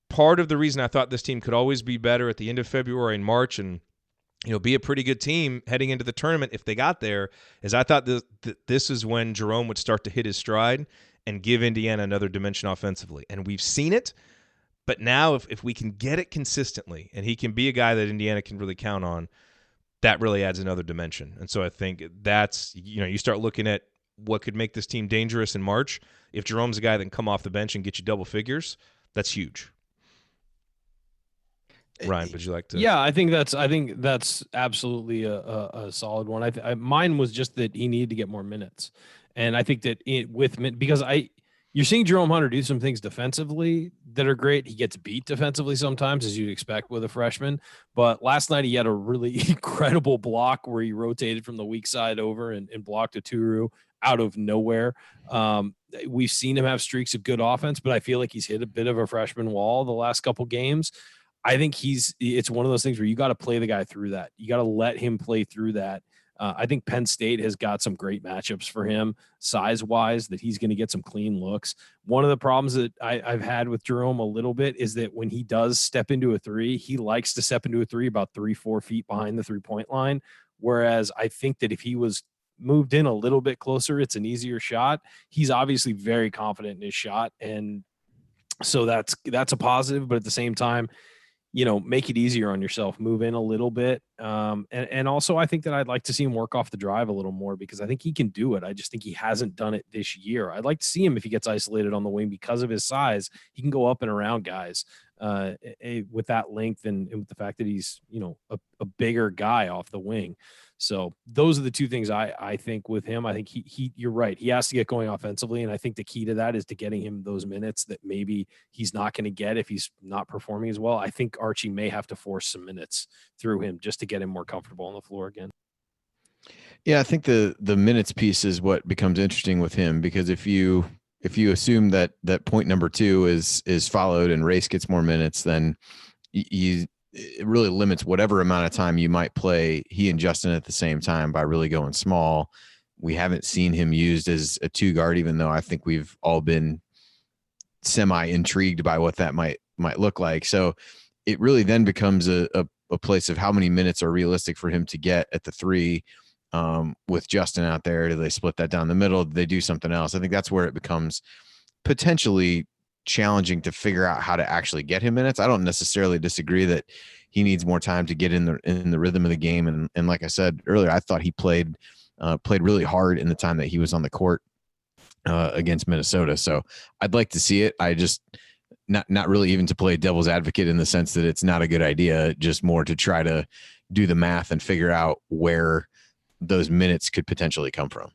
Part of the reason I thought this team could always be better at the end of February and March and be a pretty good team heading into the tournament if they got there, is I thought this is when Jerome would start to hit his stride and give Indiana another dimension offensively. And we've seen it, but now if we can get it consistently and he can be a guy that Indiana can really count on, that really adds another dimension. And so I think that's, you start looking at what could make this team dangerous in March. If Jerome's a guy that can come off the bench and get you double figures, that's huge. Ryan, would you like to? Yeah, I think that's absolutely a solid one. Mine was just that he needed to get more minutes, and I think that you're seeing Jerome Hunter do some things defensively that are great. He gets beat defensively sometimes, as you'd expect with a freshman. But last night he had a really incredible block where he rotated from the weak side over and blocked a Turu out of nowhere. We've seen him have streaks of good offense, but I feel like he's hit a bit of a freshman wall the last couple games. I think it's one of those things where you got to play the guy through that. You got to let him play through that. I think Penn State has got some great matchups for him size-wise that he's going to get some clean looks. One of the problems that I've had with Jerome a little bit is that when he does step into a three, he likes to step into a three about 3-4 feet behind the three-point line, whereas I think that if he was moved in a little bit closer, it's an easier shot. He's obviously very confident in his shot, and so that's a positive, but at the same time, make it easier on yourself, move in a little bit. And also I think that I'd like to see him work off the drive a little more because I think he can do it. I just think he hasn't done it this year. I'd like to see him if he gets isolated on the wing because of his size. He can go up and around guys with that length and with the fact that he's, a bigger guy off the wing. So those are the two things I think with him. I think you're right. He has to get going offensively. And I think the key to that is to getting him those minutes that maybe he's not going to get if he's not performing as well. I think Archie may have to force some minutes through him just to get him more comfortable on the floor again. Yeah, I think the minutes piece is what becomes interesting with him, because if you assume that point number 2 is followed and Race gets more minutes, then it really limits whatever amount of time you might play he and Justin at the same time by really going small. We haven't seen him used as a 2 guard, even though I think we've all been semi intrigued by what that might look like. So it really then becomes a place of how many minutes are realistic for him to get at the 3 with Justin out there. Do they split that down the middle? Do they do something else? I think that's where it becomes potentially challenging to figure out how to actually get him minutes. I don't necessarily disagree that he needs more time to get in the rhythm of the game. And like I said earlier, I thought he played really hard in the time that he was on the court against Minnesota. So I'd like to see it. I just not really even to play devil's advocate in the sense that it's not a good idea, just more to try to do the math and figure out where those minutes could potentially come from.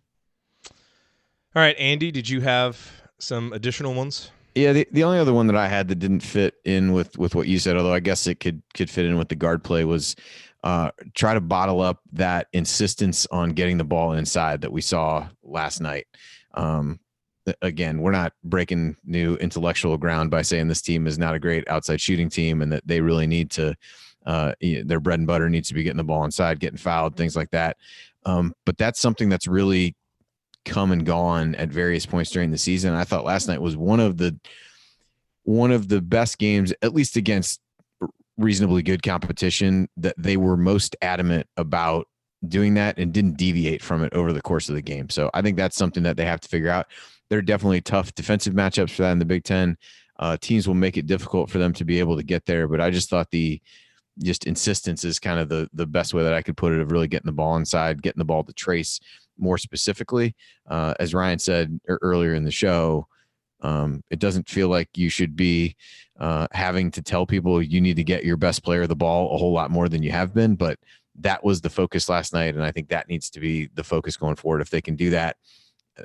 All right, Andy, did you have some additional ones? Yeah, the only other one that I had that didn't fit in with what you said, although I guess it could fit in with the guard play, was try to bottle up that insistence on getting the ball inside that we saw last night. Again, we're not breaking new intellectual ground by saying this team is not a great outside shooting team and that they really need to their bread and butter needs to be getting the ball inside, getting fouled, things like that. But that's something that's really come and gone at various points during the season. I thought last night was one of the best games, at least against reasonably good competition, that they were most adamant about doing that and didn't deviate from it over the course of the game. So I think that's something that they have to figure out. There are definitely tough defensive matchups for that in the Big Ten. Teams will make it difficult for them to be able to get there, but I just thought the insistence is kind of the best way that I could put it, of really getting the ball inside, getting the ball to Trace more specifically. As Ryan said earlier in the show, it doesn't feel like you should be having to tell people you need to get your best player the ball a whole lot more than you have been, but that was the focus last night, and I think that needs to be the focus going forward. If they can do that,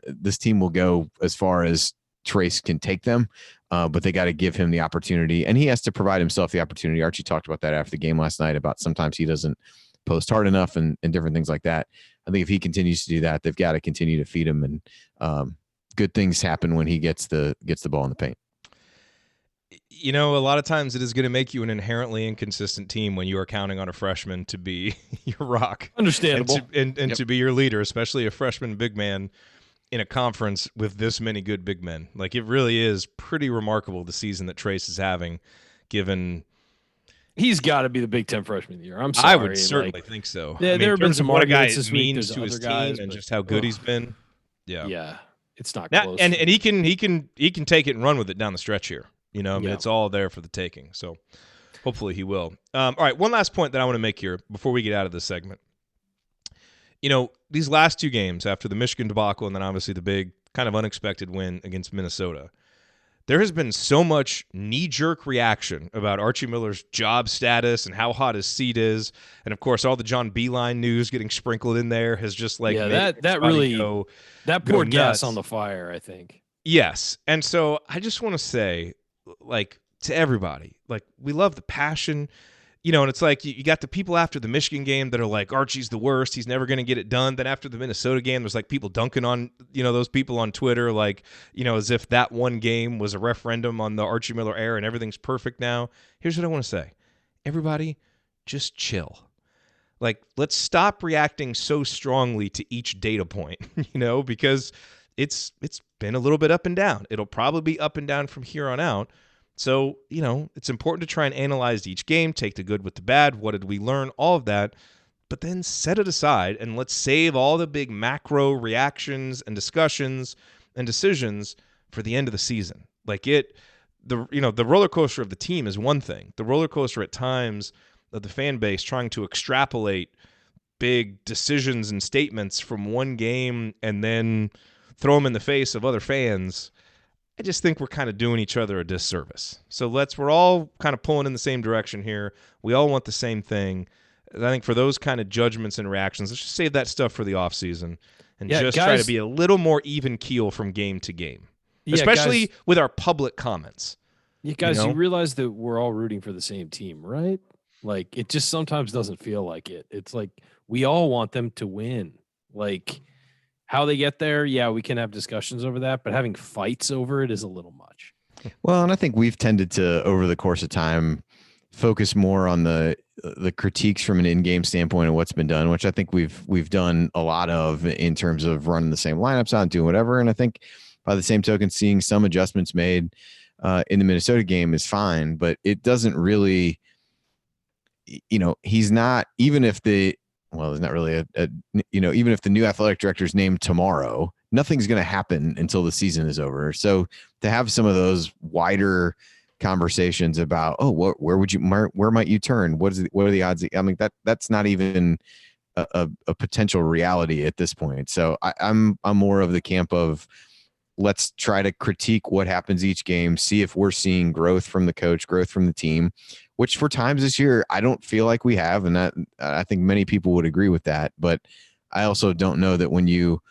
this team will go as far as Trace can take them, but they got to give him the opportunity, and he has to provide himself the opportunity. Archie talked about that after the game last night, about sometimes he doesn't post hard enough and different things like that. I think if he continues to do that, they've got to continue to feed him, and good things happen when he gets the ball in the paint. You know, a lot of times it is going to make you an inherently inconsistent team when you are counting on a freshman to be your rock. Understandable. And to be your leader, especially a freshman big man in a conference with this many good big men. Like, it really is pretty remarkable the season that Trace is having, given he's got to be the Big Ten freshman of the year. I'm sorry. I would certainly think so. Yeah, there have been some what a guy arguments this week. means to his team and just how good he's been. Yeah. Yeah. It's not Now, close. and he can take it and run with it down the stretch here. You know, I mean, it's all there for the taking. So hopefully he will. All right, one last point that I want to make here before we get out of this segment. You know, these last two games, after the Michigan debacle and then obviously the big kind of unexpected win against Minnesota, there has been so much knee-jerk reaction about Archie Miller's job status and how hot his seat is. And, of course, all the John Beilein news getting sprinkled in there has just like that really poured gas on the fire, I think. Yes. And so I just want to say, like, to everybody, like, we love the passion, you know, and it's like you got the people after the Michigan game that are like, Archie's the worst, he's never going to get it done. Then after the Minnesota game, there's like people dunking on, you know, those people on Twitter, like, you know, as if that one game was a referendum on the Archie Miller era and everything's perfect now. Here's what I want to say. Everybody, just chill. Like, let's stop reacting so strongly to each data point, you know, because it's been a little bit up and down. It'll probably be up and down from here on out. So, you know, it's important to try and analyze each game, take the good with the bad. What did we learn? All of that. But then set it aside and let's save all the big macro reactions and discussions and decisions for the end of the season. Like, the roller coaster of the team is one thing. The roller coaster at times of the fan base trying to extrapolate big decisions and statements from one game and then throw them in the face of other fans, I just think we're kind of doing each other a disservice. So we're all kind of pulling in the same direction here. We all want the same thing. I think for those kind of judgments and reactions, let's just save that stuff for the offseason and try to be a little more even keel from game to game, especially with our public comments. Yeah, guys, you realize that we're all rooting for the same team, right? Like, it just sometimes doesn't feel like it. It's like we all want them to win. Like, how they get there, yeah, we can have discussions over that, but having fights over it is a little much. Well, and I think we've tended to, over the course of time, focus more on the critiques from an in-game standpoint of what's been done, which I think we've done a lot of in terms of running the same lineups out and doing whatever. And I think by the same token, seeing some adjustments made in the Minnesota game is fine, but it doesn't really, you know, he's not, even if the, well, there's not really even if the new athletic director is named tomorrow, nothing's going to happen until the season is over. So to have some of those wider conversations about, where might you turn? What are the odds? I mean, that's not even a potential reality at this point. So I'm more of the camp of let's try to critique what happens each game, see if we're seeing growth from the coach, growth from the team, which for times this year, I don't feel like we have. And that I think many people would agree with that. But I also don't know that when you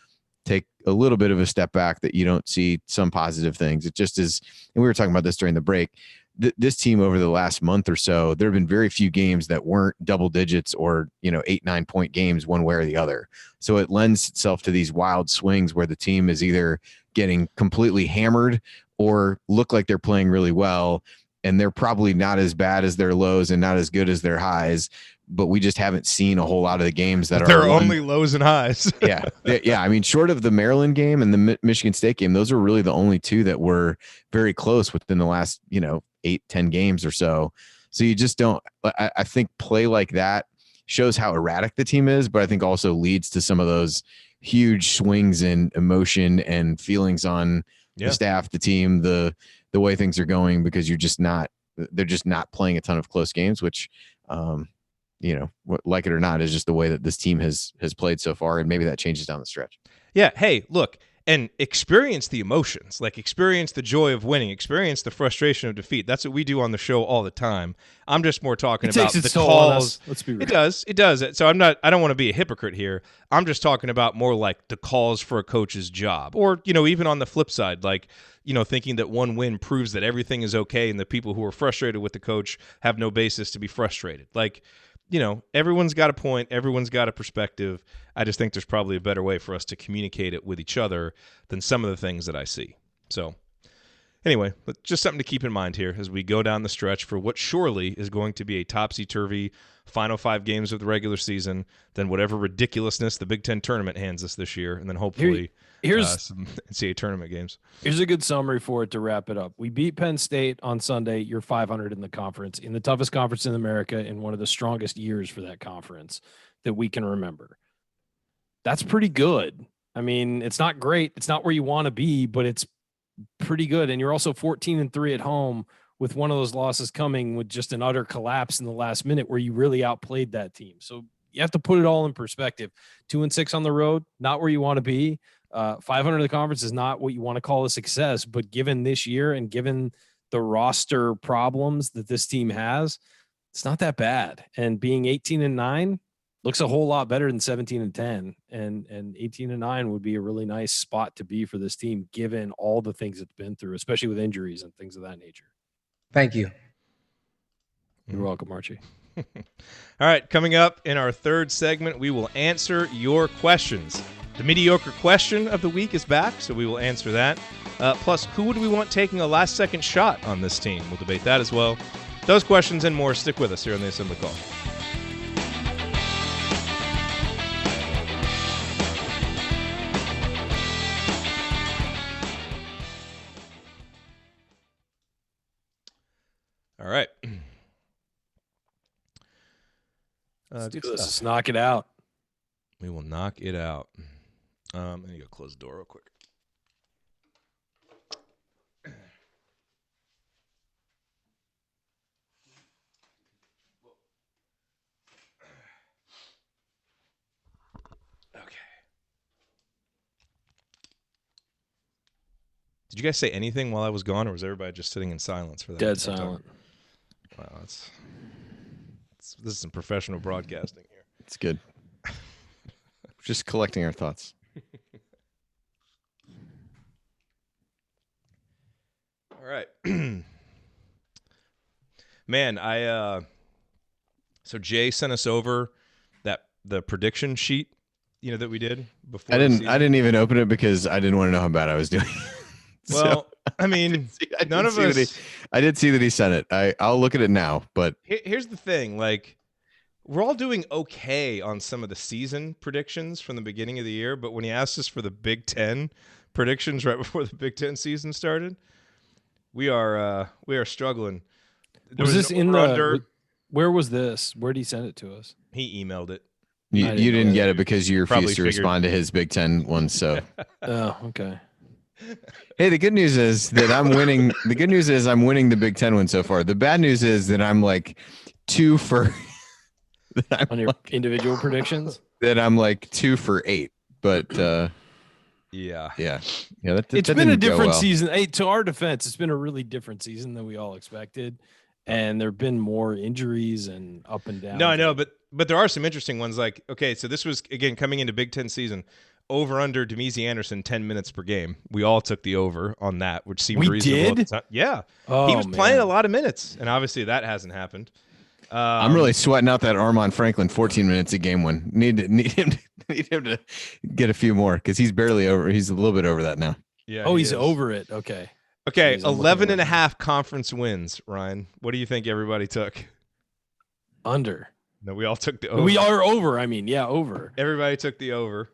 take a little bit of a step back that you don't see some positive things. It just is. And we were talking about this during the break. This team over the last month or so, there have been very few games that weren't double digits or, 8-9 point games one way or the other. So it lends itself to these wild swings where the team is either getting completely hammered or look like they're playing really well. And they're probably not as bad as their lows and not as good as their highs, but we just haven't seen a whole lot of the games that are only lows and highs. Yeah. I mean, short of the Maryland game and the Michigan State game, those are really the only two that were very close within the last, 8-10 games or so. So you just don't, I think play like that shows how erratic the team is, but I think also leads to some of those huge swings in emotion and feelings on the staff, the team, the way things are going, because they're just not playing a ton of close games, which, like it or not, is just the way that this team has played so far. And maybe that changes down the stretch. Yeah. Hey, look, and experience the emotions, like experience the joy of winning, experience the frustration of defeat. That's what we do on the show all the time. I'm just more talking about the calls. Let's be real. It does. So I don't want to be a hypocrite here. I'm just talking about more like the calls for a coach's job, or, even on the flip side, like, thinking that one win proves that everything is okay and the people who are frustrated with the coach have no basis to be frustrated. Like, everyone's got a point. Everyone's got a perspective. I just think there's probably a better way for us to communicate it with each other than some of the things that I see. So anyway, just something to keep in mind here as we go down the stretch for what surely is going to be a topsy-turvy final 5 games of the regular season, then whatever ridiculousness the Big Ten tournament hands us this year, and then hopefully some NCAA tournament games. Here's a good summary for it to wrap it up. We beat Penn State on Sunday. You're 500 in the conference, in the toughest conference in America, in one of the strongest years for that conference that we can remember. That's pretty good. I mean, it's not great. It's not where you want to be, but it's pretty good. And you're also 14-3 at home, with one of those losses coming with just an utter collapse in the last minute where you really outplayed that team. So you have to put it all in perspective. 2-6 on the road, not where you want to be. 500 in the conference is not what you want to call a success, but given this year and given the roster problems that this team has, it's not that bad. And being 18-9 looks a whole lot better than 17-10, and 18-9 would be a really nice spot to be for this team, given all the things it's been through, especially with injuries and things of that nature. Thank you. You're welcome, Archie. All right, coming up in our third segment, we will answer your questions. The mediocre question of the week is back, so we will answer that. Plus, who would we want taking a last-second shot on this team? We'll debate that as well. Those questions and more. Stick with us here on the Assembly Call. All right. Let's do this. Let's knock it out. We will knock it out. Let me go close the door real quick. Okay. Did you guys say anything while I was gone, or was everybody just sitting in silence for that? Dead silent. Wow, this is some professional broadcasting here. It's good. Just collecting our thoughts. All right. Man, so Jay sent us over the prediction sheet, that we did before. I didn't even open it because I didn't want to know how bad I was doing. Well, I mean, none of us. I did see that he sent it. I'll look at it now, but here's the thing: like, we're all doing okay on some of the season predictions from the beginning of the year, but when he asked us for the Big Ten predictions right before the Big Ten season started, we are struggling. Was this in the? Where was this? Where did he send it to us? He emailed it. You didn't get it because you refused to respond to his Big Ten one. So. Oh, okay. Hey, the good news is that I'm winning. The good news is I'm winning the Big Ten one so far. The bad news is that I'm like 2 for on your individual predictions. That I'm like 2 for 8. But Yeah. It's been a different season. Hey, to our defense, it's been a really different season than we all expected. And there have been more injuries and up and down. No, I know, but there are some interesting ones. Like, okay, so this was, again, coming into Big Ten season, over under Demezy Anderson 10 minutes per game. We all took the over on that, which seemed reasonable at the time. Yeah. He was playing a lot of minutes, and obviously that hasn't happened. I'm really sweating out that Armand Franklin 14 minutes a game one. Need him to get a few more because he's barely over. He's a little bit over that now. Yeah. Oh, he's over it. Okay. Okay, 11 and a half conference wins, Ryan. What do you think everybody took? Under. No, we all took the over. We are over. I mean, yeah, over. Everybody took the over.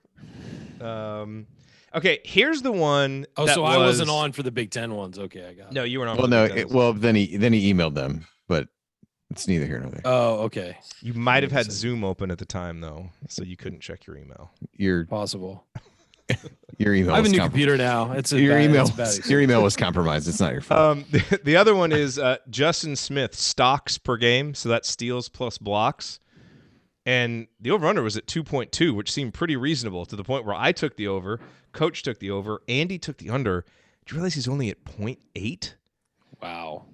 Okay, here's the one. Oh, so I wasn't on for the Big Ten ones. Okay, I got it. No, you weren't on. Well, no. Then he emailed them, but it's neither here nor there. Oh, okay. You might have had Zoom open at the time, though, so you couldn't check your email. You're possible. Your email. I have a new computer now. Your email was compromised. It's not your fault. The other one is Justin Smith stocks per game, so that's steals plus blocks, and the over/under was at 2.2, which seemed pretty reasonable to the point where I took the over, Coach took the over, Andy took the under. Do you realize he's only at 0.8? Wow.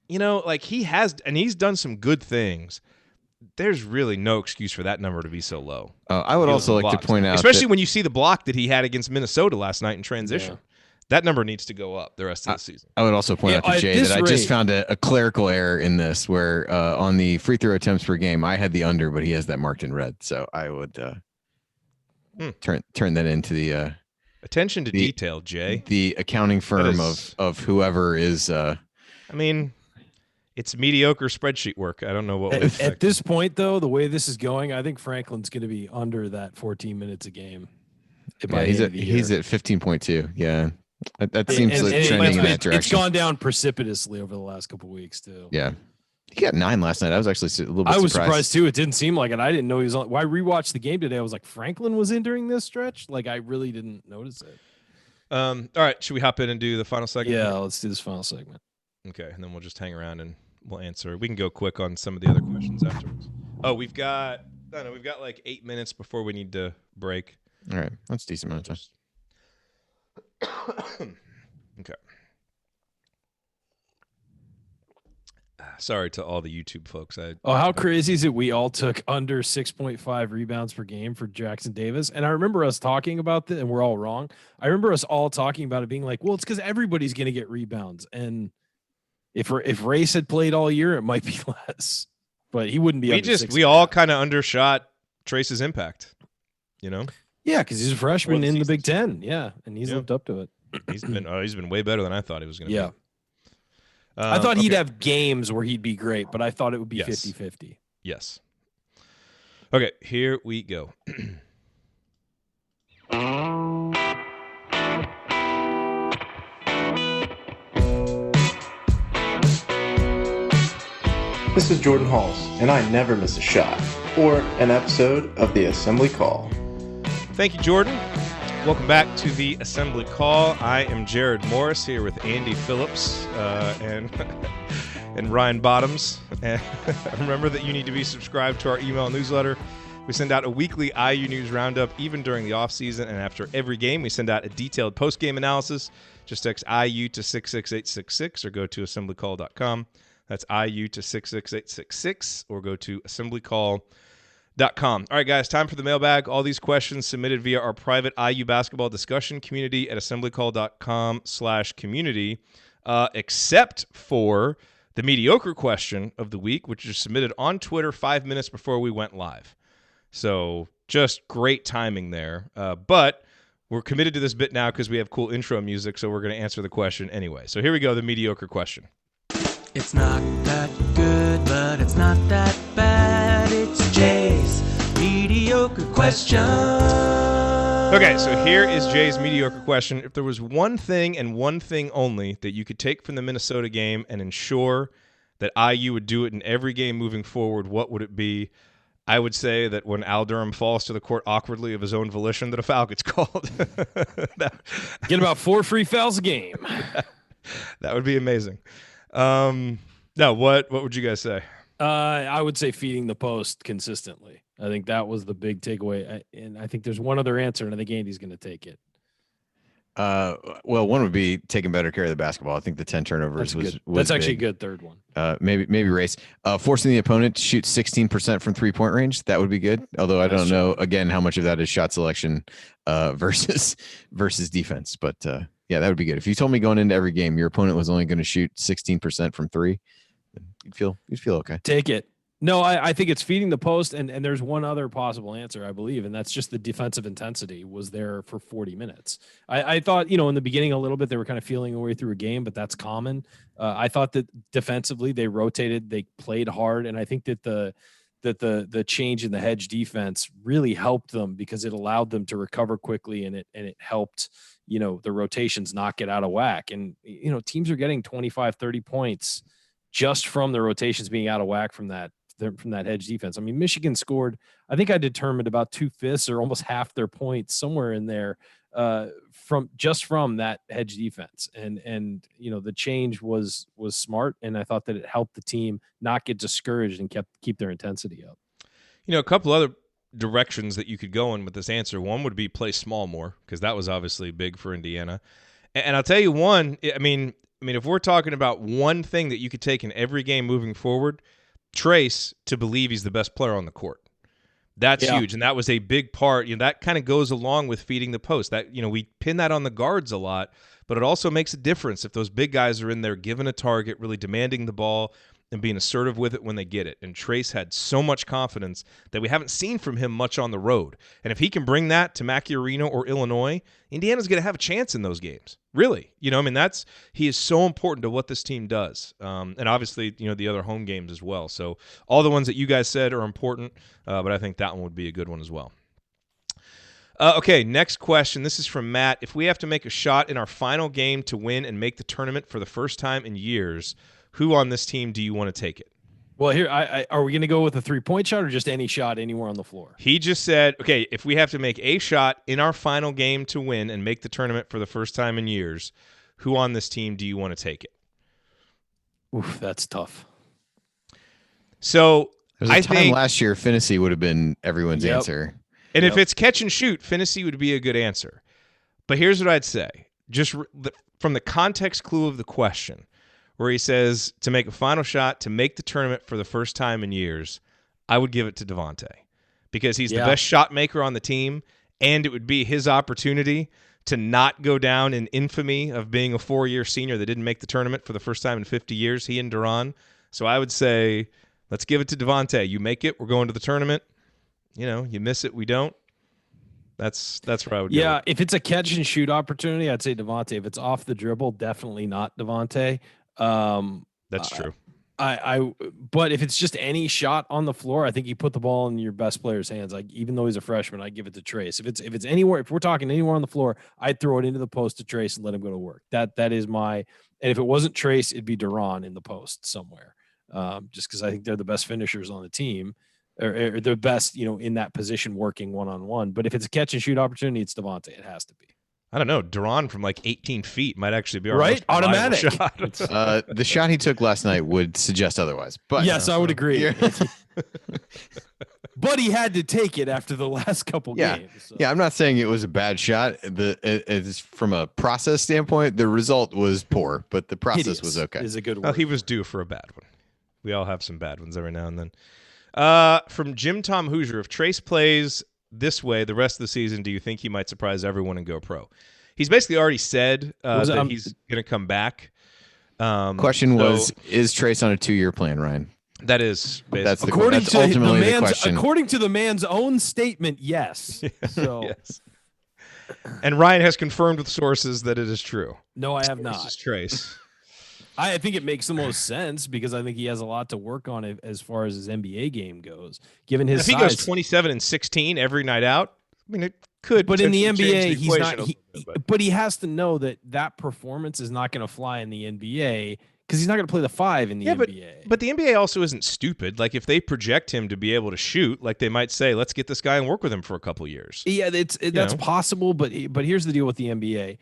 He's done some good things. There's really no excuse for that number to be so low. I would also like to point out, especially when you see the block that he had against Minnesota last night in transition. Yeah. That number needs to go up the rest of the season. I would also point out to Jay that I just found a clerical error in this where on the free throw attempts per game, I had the under, but he has that marked in red. So I would turn that into the attention to detail, Jay. The accounting firm of whoever is. It's mediocre spreadsheet work. I don't know what. At this point, though, the way this is going, I think Franklin's going to be under that 14 minutes a game. Yeah, he's at 15.2. Yeah, that seems like trending in that direction. It's gone down precipitously over the last couple of weeks too. Yeah, he got 9 last night. I was actually a little bit. I was surprised too. It didn't seem like it. I didn't know he was on. When I rewatched the game today, I was like, Franklin was in during this stretch. Like I really didn't notice it. All right, should we hop in and do the final segment? Yeah, let's do this final segment. Okay, and then we'll just hang around and we'll answer. We can go quick on some of the other questions afterwards. Oh, we've got like 8 minutes before we need to break. All right, that's a decent amount of time. Okay. Sorry to all the YouTube folks. How crazy is it? We all took under 6.5 rebounds per game for Jackson Davis. And I remember us talking about that, and we're all wrong. I remember us all talking about it being like, well, it's because everybody's going to get rebounds. And if Race had played all year, it might be less. But he wouldn't be. We all kind of undershot Trace's impact, you know? Yeah, because he's a freshman in the Big Ten. Yeah, and he's lived up to it. He's been way better than I thought he was going to be. Yeah. I thought he'd have games where he'd be great, but I thought it would be 50-50. Yes. Okay, here we go. This is Jordan Halls, and I never miss a shot or an episode of the Assembly Call. Thank you, Jordan. Welcome back to the Assembly Call. I am Jerod Morris here with Andy Phillips and Ryan Bottoms. And remember that you need to be subscribed to our email newsletter. We send out a weekly IU News Roundup even during the offseason, and after every game, we send out a detailed post-game analysis. Just text IU to 66866 or go to assemblycall.com. That's IU to 66866 or go to assemblycall.com. All right, guys, time for the mailbag. All these questions submitted via our private IU basketball discussion community at assemblycall.com/community, except for the mediocre question of the week, which is submitted on Twitter 5 minutes before we went live. So just great timing there. But we're committed to this bit now because we have cool intro music, so we're going to answer the question anyway. So here we go, the mediocre question. It's not that good, but it's not that bad. It's Jay's mediocre question. Okay, so here is Jay's mediocre question. If there was one thing and one thing only that you could take from the Minnesota game and ensure that IU would do it in every game moving forward, what would it be? I would say that when Al Durham falls to the court awkwardly of his own volition, that a foul gets called. Get about 4 free fouls a game. That would be amazing. No, what would you guys say? I would say feeding the post consistently. I think that was the big takeaway. And I think there's one other answer, and I think Andy's going to take it. Well, one would be taking better care of the basketball. I think the 10 turnovers was that's actually big. a good third one. Maybe race. Forcing the opponent to shoot 16% from 3-point range. That would be good. Although I don't know again how much of that is shot selection versus defense. But yeah, that would be good. If you told me going into every game your opponent was only going to shoot 16% from 3, you'd feel okay. Take it. No, I think it's feeding the post, and there's one other possible answer, I believe, and that's just the defensive intensity was there for 40 minutes. I thought, in the beginning a little bit they were kind of feeling their way through a game, but that's common. I thought that defensively they rotated, they played hard, and I think that the change in the hedge defense really helped them because it allowed them to recover quickly, and it helped the rotations not get out of whack. And teams are getting 25, 30 points just from the rotations being out of whack from that hedge defense. I mean, Michigan scored, I think I determined about 2/5 or almost half their points somewhere in there from that hedge defense. And the change was smart. And I thought that it helped the team not get discouraged and keep their intensity up. A couple other directions that you could go in with this answer. One would be play small more, because that was obviously big for Indiana. And I'll tell you one, I mean, if we're talking about one thing that you could take in every game moving forward, Trace to believe he's the best player on the court. That's huge, and that was a big part. That kind of goes along with feeding the post. That we pin that on the guards a lot, but it also makes a difference if those big guys are in there giving a target, really demanding the ball, and being assertive with it when they get it. And Trace had so much confidence that we haven't seen from him much on the road. And if he can bring that to Mackey Arena or Illinois, Indiana's going to have a chance in those games. Really. He is so important to what this team does. And obviously, the other home games as well. So all the ones that you guys said are important, but I think that one would be a good one as well. Okay, next question. This is from Matt. If we have to make a shot in our final game to win and make the tournament for the first time in years, who on this team do you want to take it? Well, here, are we going to go with a 3-point shot or just any shot anywhere on the floor? He just said, okay, if we have to make a shot in our final game to win and make the tournament for the first time in years, who on this team do you want to take it? Oof, that's tough. So I think last year, Finney would have been everyone's answer. And if it's catch and shoot, Finney would be a good answer. But here's what I'd say. Just from the context clue of the question, where he says to make a final shot to make the tournament for the first time in years, I would give it to Devontae because he's the best shot maker on the team, and it would be his opportunity to not go down in infamy of being a 4-year senior that didn't make the tournament for the first time in 50 years, he and Duran. So I would say, let's give it to Devontae. You make it, we're going to the tournament. You miss it, we don't. That's where I would go. Yeah, if it's a catch and shoot opportunity, I'd say Devontae. If it's off the dribble, definitely not Devontae. That's true. But if it's just any shot on the floor, I think you put the ball in your best player's hands. Like, even though he's a freshman, I give it to Trace. If it's anywhere, if we're talking anywhere on the floor, I'd throw it into the post to Trace and let him go to work. That is my. And if it wasn't Trace, it'd be Duran in the post somewhere. Just because I think they're the best finishers on the team, or the best, in that position working one-on-one. But if it's a catch and shoot opportunity, it's Devontae. It has to be. I don't know. Duran from like 18 feet might actually be our right. Automatic shot. The shot he took last night would suggest otherwise. But yes, I would agree. But he had to take it after the last couple games. So. Yeah, I'm not saying it was a bad shot. It's from a process standpoint, the result was poor, but the process was okay. Is a good word. Well, he was due for a bad one. We all have some bad ones every now and then. From Jim Tom Hoosier, if Trace plays this way the rest of the season, do you think he might surprise everyone and go pro? He's basically already said that he's going to come back. Question was, is Trace on a 2-year plan, Ryan? That is that's according to ultimately the question. According to the man's own statement, yes. So yes. And Ryan has confirmed with sources that it is true. No, I have not. Trace. I think it makes the most sense because I think he has a lot to work on as far as his NBA game goes. Given his size, he goes 27 and 16 every night out, I mean, it could. But in the NBA, he's not. But he has to know that performance is not going to fly in the NBA because he's not going to play the 5 in the NBA. But the NBA also isn't stupid. Like, if they project him to be able to shoot, like, they might say, let's get this guy and work with him for a couple years. Yeah, that's possible. But here's the deal with the NBA.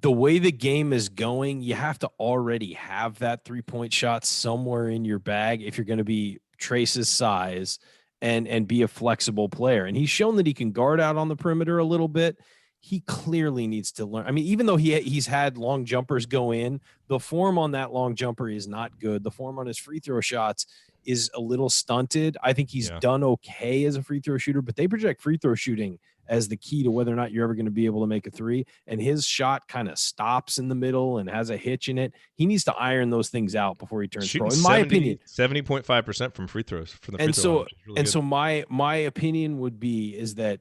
The way the game is going, you have to already have that 3-point shot somewhere in your bag if you're going to be Trace's size and be a flexible player. And he's shown that he can guard out on the perimeter a little bit. He clearly needs to learn. I mean, even though he's had long jumpers go in, the form on that long jumper is not good. The form on his free throw shots is a little stunted. I think he's done okay as a free throw shooter, but they project free throw shooting as the key to whether or not you're ever going to be able to make a three. And his shot kind of stops in the middle and has a hitch in it. He needs to iron those things out before he turns pro. In my opinion, 70.5% from free throws for the free throw line, so my opinion would be is that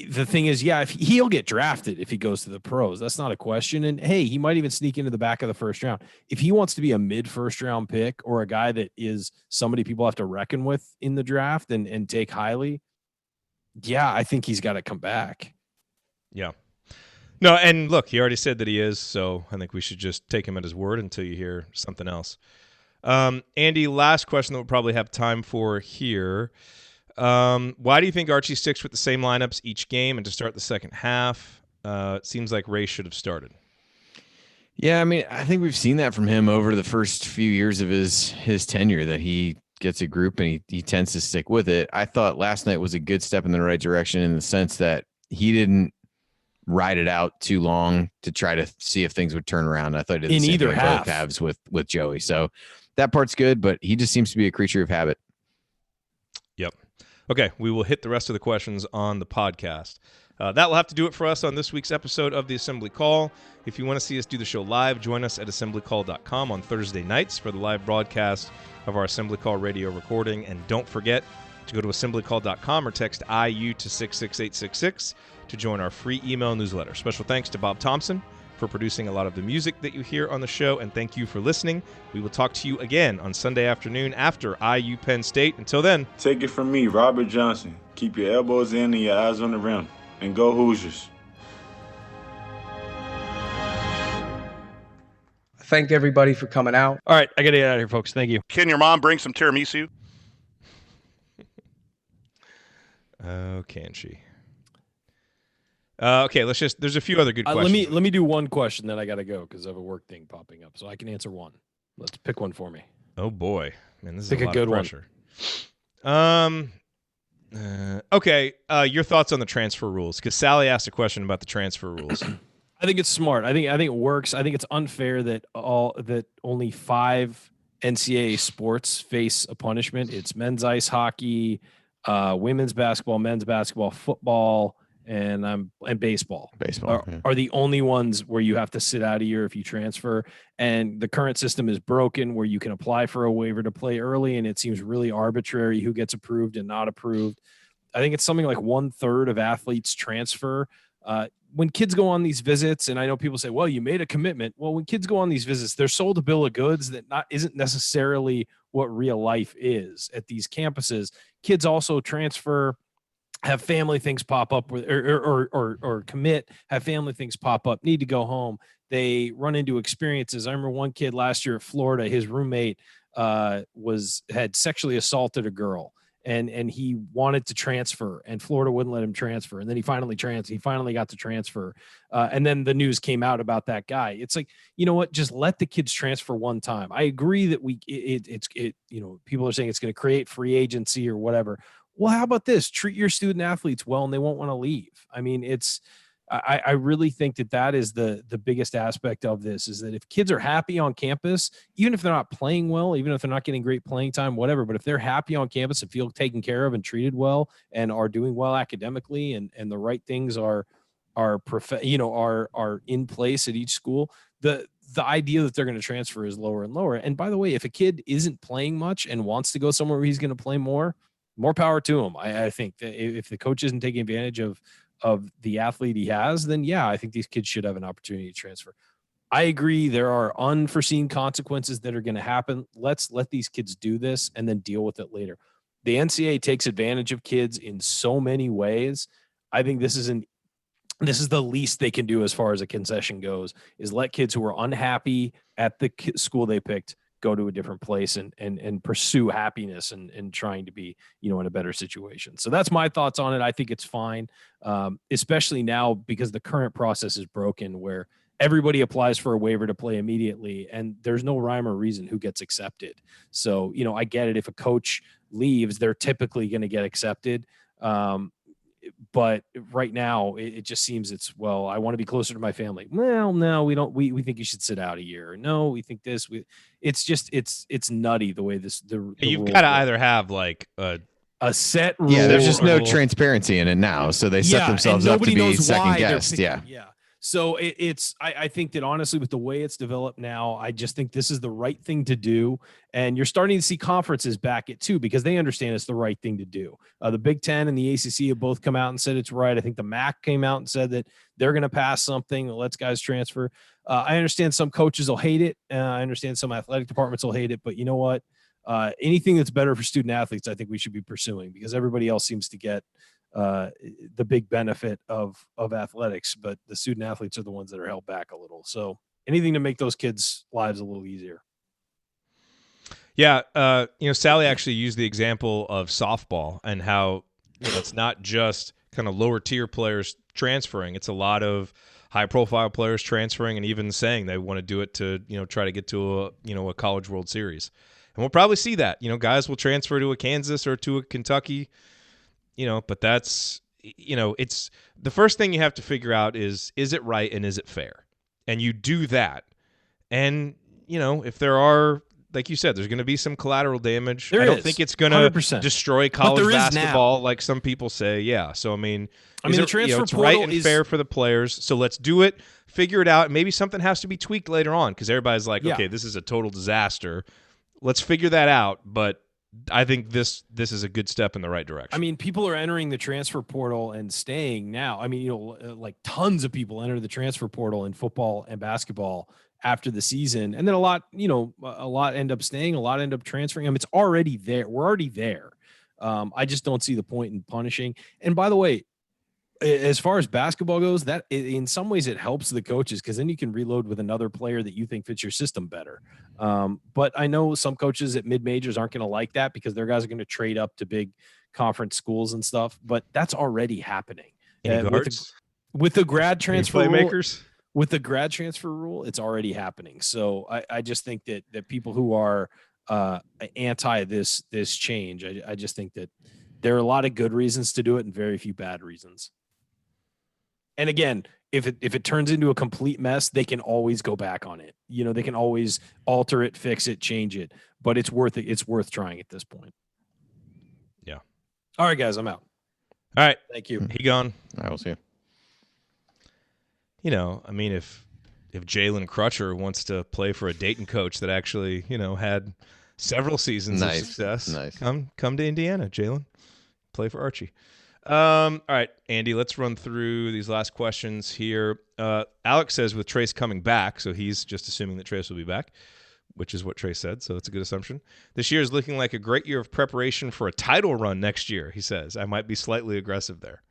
the thing is, if he'll get drafted if he goes to the pros. That's not a question. And hey, he might even sneak into the back of the first round. If he wants to be a mid first round pick or a guy that is somebody people have to reckon with in the draft and take highly, I think he's got to come back. Yeah. No, and look, he already said that he is, so I think we should just take him at his word until you hear something else. Andy, last question that we'll probably have time for here. Why do you think Archie sticks with the same lineups each game and to start the second half? It seems like Ray should have started. Yeah, I mean, I think we've seen that from him over the first few years of his tenure, that he gets a group and he tends to stick with it. I thought last night was a good step in the right direction in the sense that he didn't ride it out too long to try to see if things would turn around. I thought he did in either half. Both halves with Joey. So that part's good, but he just seems to be a creature of habit. Yep. Okay, we will hit the rest of the questions on the podcast. That will have to do it for us on this week's episode of the Assembly Call. If you want to see us do the show live, join us at assemblycall.com on Thursday nights for the live broadcast of our Assembly Call radio recording. And don't forget to go to assemblycall.com or text IU to 66866 to join our free email newsletter. Special thanks to Bob Thompson for producing a lot of the music that you hear on the show, and thank you for listening. We will talk to you again on Sunday afternoon after IU Penn State. Until then, take it from me, Robert Johnson. Keep your elbows in and your eyes on the rim, and go Hoosiers. Thank everybody for coming out. All right, I got to get out of here, folks. Thank you. Can your mom bring some tiramisu? Oh, can she? Okay, there's a few other good questions. Let me do one question, then I got to go because I have a work thing popping up, so I can answer one. Let's pick one for me. Oh boy, man, this is pick a lot good of pressure. Okay, your thoughts on the transfer rules? Because Sally asked a question about the transfer rules. I think it's smart. I think it works. I think it's unfair that only 5 NCAA sports face a punishment. It's men's ice hockey, women's basketball, men's basketball, football, and baseball. Are the only ones where you have to sit out a year if you transfer. And the current system is broken where you can apply for a waiver to play early, and it seems really arbitrary who gets approved and not approved. I think it's something like 1/3 of athletes transfer. When kids go on these visits, and I know people say, well, you made a commitment. Well, when kids go on these visits, they're sold a bill of goods that isn't necessarily what real life is at these campuses. Kids also transfer, have family things pop up with, or commit, have family things pop up, need to go home. They run into experiences. I remember one kid last year at Florida, his roommate had sexually assaulted a girl. And he wanted to transfer, and Florida wouldn't let him transfer. And then he finally got to transfer. And then the news came out about that guy. It's like, you know what? Just let the kids transfer one time. I agree that people are saying it's going to create free agency or whatever. Well, how about this? Treat your student athletes well, and they won't want to leave. I mean, I really think that is the biggest aspect of this, is that if kids are happy on campus, even if they're not playing well, even if they're not getting great playing time, whatever, but if they're happy on campus and feel taken care of and treated well and are doing well academically and the right things are in place at each school, the idea that they're going to transfer is lower and lower. And by the way, if a kid isn't playing much and wants to go somewhere where he's going to play more power to him. I think that if the coach isn't taking advantage of the athlete he has, then I think these kids should have an opportunity to transfer. I agree. There are unforeseen consequences that are going to happen. Let's let these kids do this and then deal with it later. The NCAA takes advantage of kids in so many ways. I think this is the least they can do as far as a concession goes, is let kids who are unhappy at the school they picked go to a different place and pursue happiness and trying to be, in a better situation. So that's my thoughts on it. I think it's fine, especially now because the current process is broken where everybody applies for a waiver to play immediately and there's no rhyme or reason who gets accepted. So, I get it. If a coach leaves, they're typically going to get accepted. But right now it just seems I want to be closer to my family. Well, no, we don't. We think you should sit out a year. No, we think this. It's nutty the way You've got to either have like a set rule. Yeah, there's just no transparency in it now, so they set themselves up to be second guessed. Yeah. So I think that honestly, with the way it's developed now, I just think this is the right thing to do. And you're starting to see conferences back it too, because they understand it's the right thing to do. The Big Ten and the ACC have both come out and said it's right. I think the MAC came out and said that they're going to pass something that lets guys transfer. I understand some coaches will hate it. I understand some athletic departments will hate it, but you know what? Anything that's better for student athletes, I think we should be pursuing, because everybody else seems to get the big benefit of athletics, but the student athletes are the ones that are held back a little. So anything to make those kids' lives a little easier. Yeah. Sally actually used the example of softball and how it's not just kind of lower tier players transferring. It's a lot of high profile players transferring and even saying they want to do it to, try to get to a College World Series. And we'll probably see that, guys will transfer to a Kansas or to a Kentucky, but that's, it's the first thing you have to figure out is it right and is it fair? And you do that. And, if there are, like you said, there's going to be some collateral damage. I don't think it's going to destroy college basketball like some people say. Yeah. So, the transfer it's portal right and fair for the players. So let's do it, figure it out. Maybe something has to be tweaked later on because everybody's like, okay, this is a total disaster. Let's figure that out. But I think this is a good step in the right direction. People are entering the transfer portal and staying now. Like tons of people enter the transfer portal in football and basketball after the season. And then a lot end up staying, a lot end up transferring. It's already there. We're already there. I just don't see the point in punishing. And by the way, as far as basketball goes, that in some ways it helps the coaches because then you can reload with another player that you think fits your system better. But I know some coaches at mid-majors aren't going to like that because their guys are going to trade up to big conference schools and stuff. But that's already happening. With the grad transfer playmakers. With the grad transfer rule, it's already happening. So I just think that people who are anti this change, I just think that there are a lot of good reasons to do it and very few bad reasons. And again, if it turns into a complete mess, they can always go back on it. They can always alter it, fix it, change it. But it's worth it. It's worth trying at this point. Yeah. All right, guys, I'm out. All right. Thank you. He gone. I will see you. If Jalen Crutcher wants to play for a Dayton coach that actually, had several seasons of success, come to Indiana, Jalen. Play for Archie. All right, Andy, let's run through these last questions here. Alex says with Trace coming back, so he's just assuming that Trace will be back, which is what Trace said, so that's a good assumption. This year is looking like a great year of preparation for a title run next year, he says. I might be slightly aggressive there.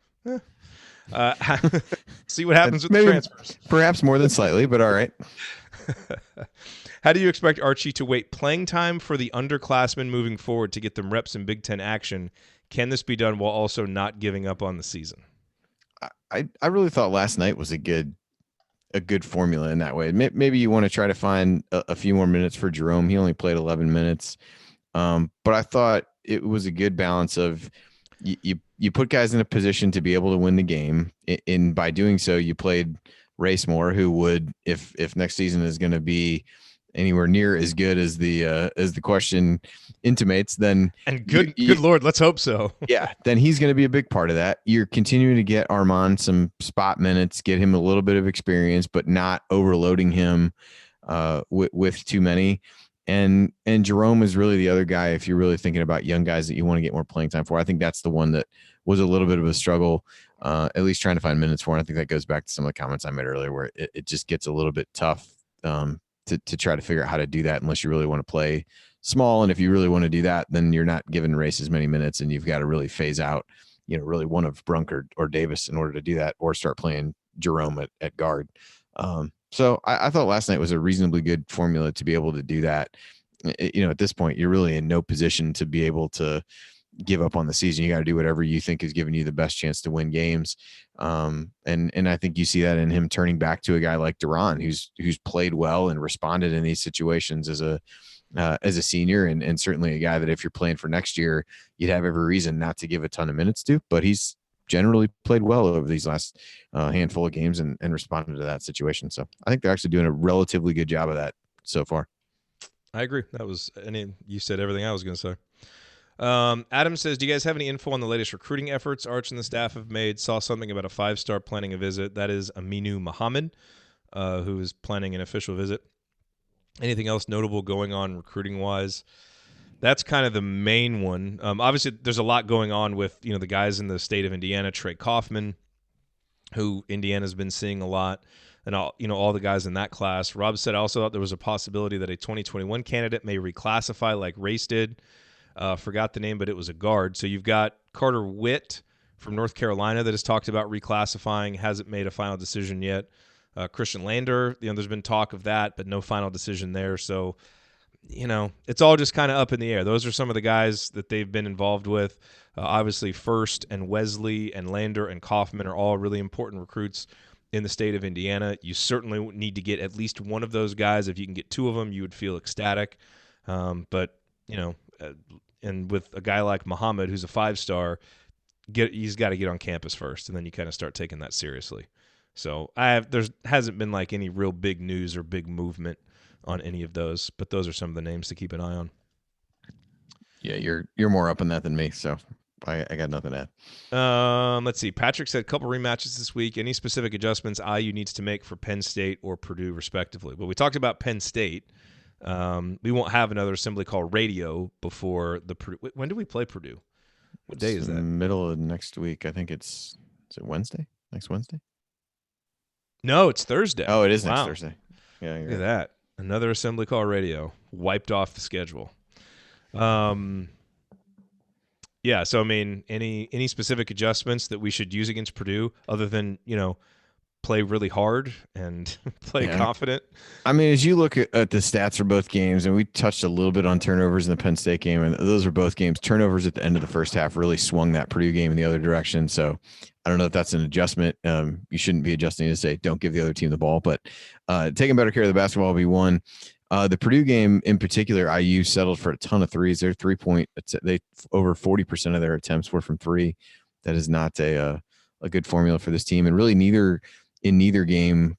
See what happens with the transfers. Perhaps more than slightly, but all right. How do you expect Archie to wait playing time for the underclassmen moving forward to get them reps in Big Ten action? Can this be done while also not giving up on the season? I really thought last night was a good formula in that way. Maybe you want to try to find a few more minutes for Jerome. He only played 11 minutes. But I thought it was a good balance of you put guys in a position to be able to win the game. And by doing so, you played Racemore, who would, if next season is going to be anywhere near as good as the question intimates, then good Lord, let's hope so. Yeah, then he's going to be a big part of that. You're continuing to get Armand some spot minutes, get him a little bit of experience, but not overloading him with too many. And Jerome is really the other guy, if you're really thinking about young guys that you want to get more playing time for. I think that's the one that was a little bit of a struggle, at least trying to find minutes for. And I think that goes back to some of the comments I made earlier, where it just gets a little bit tough to try to figure out how to do that unless you really want to play small. And if you really want to do that, then you're not giving Race as many minutes, and you've got to really phase out, really one of Brunk or Davis in order to do that, or start playing Jerome at guard. So I thought last night was a reasonably good formula to be able to do that. At this point, you're really in no position to be able to, give up on the season. You got to do whatever you think is giving you the best chance to win games. And I think you see that in him turning back to a guy like Jerod, who's played well and responded in these situations as a senior, and certainly a guy that if you're playing for next year, you'd have every reason not to give a ton of minutes to, but he's generally played well over these last handful of games and responded to that situation. So I think they're actually doing a relatively good job of that so far. I agree. You said everything I was going to say. Adam says, do you guys have any info on the latest recruiting efforts Arch and the staff have made? Saw something about a 5-star planning a visit. That is Aminu Muhammad, who is planning an official visit. Anything else notable going on recruiting-wise? That's kind of the main one. Obviously, there's a lot going on with the guys in the state of Indiana. Trey Kaufman, who Indiana's been seeing a lot, and all the guys in that class. Rob said, I also thought there was a possibility that a 2021 candidate may reclassify like Race did. Forgot the name, but it was a guard. So you've got Carter Witt from North Carolina that has talked about reclassifying, hasn't made a final decision yet. Christian Lander, there's been talk of that, but no final decision there. So, it's all just kind of up in the air. Those are some of the guys that they've been involved with. Obviously, First and Wesley and Lander and Kaufman are all really important recruits in the state of Indiana. You certainly need to get at least one of those guys. If you can get two of them, you would feel ecstatic. But, and with a guy like Muhammad, who's a 5-star, he's got to get on campus first, and then you kind of start taking that seriously. So there hasn't been like any real big news or big movement on any of those, but those are some of the names to keep an eye on. Yeah, you're more up on that than me, so I got nothing to add. Let's see. Patrick said a couple rematches this week. Any specific adjustments IU needs to make for Penn State or Purdue, respectively? Well, we talked about Penn State. We won't have another assembly call radio before the Purdue. When do we play Purdue? What day is that? Middle of next week. I think is it Wednesday? Next Wednesday? No, it's Thursday. Oh, it is next Thursday. Yeah, look at that. Another assembly call radio wiped off the schedule. Yeah, so I mean, any specific adjustments that we should use against Purdue other than, play really hard and play confident? I mean, as you look at the stats for both games, and we touched a little bit on turnovers in the Penn State game, and those are both games. Turnovers at the end of the first half really swung that Purdue game in the other direction. So I don't know if that's an adjustment. You shouldn't be adjusting to say don't give the other team the ball, but taking better care of the basketball will be one. The Purdue game in particular, IU settled for a ton of threes. Their 3-point, they over 40% of their attempts were from three. That is not a good formula for this team, and really in neither game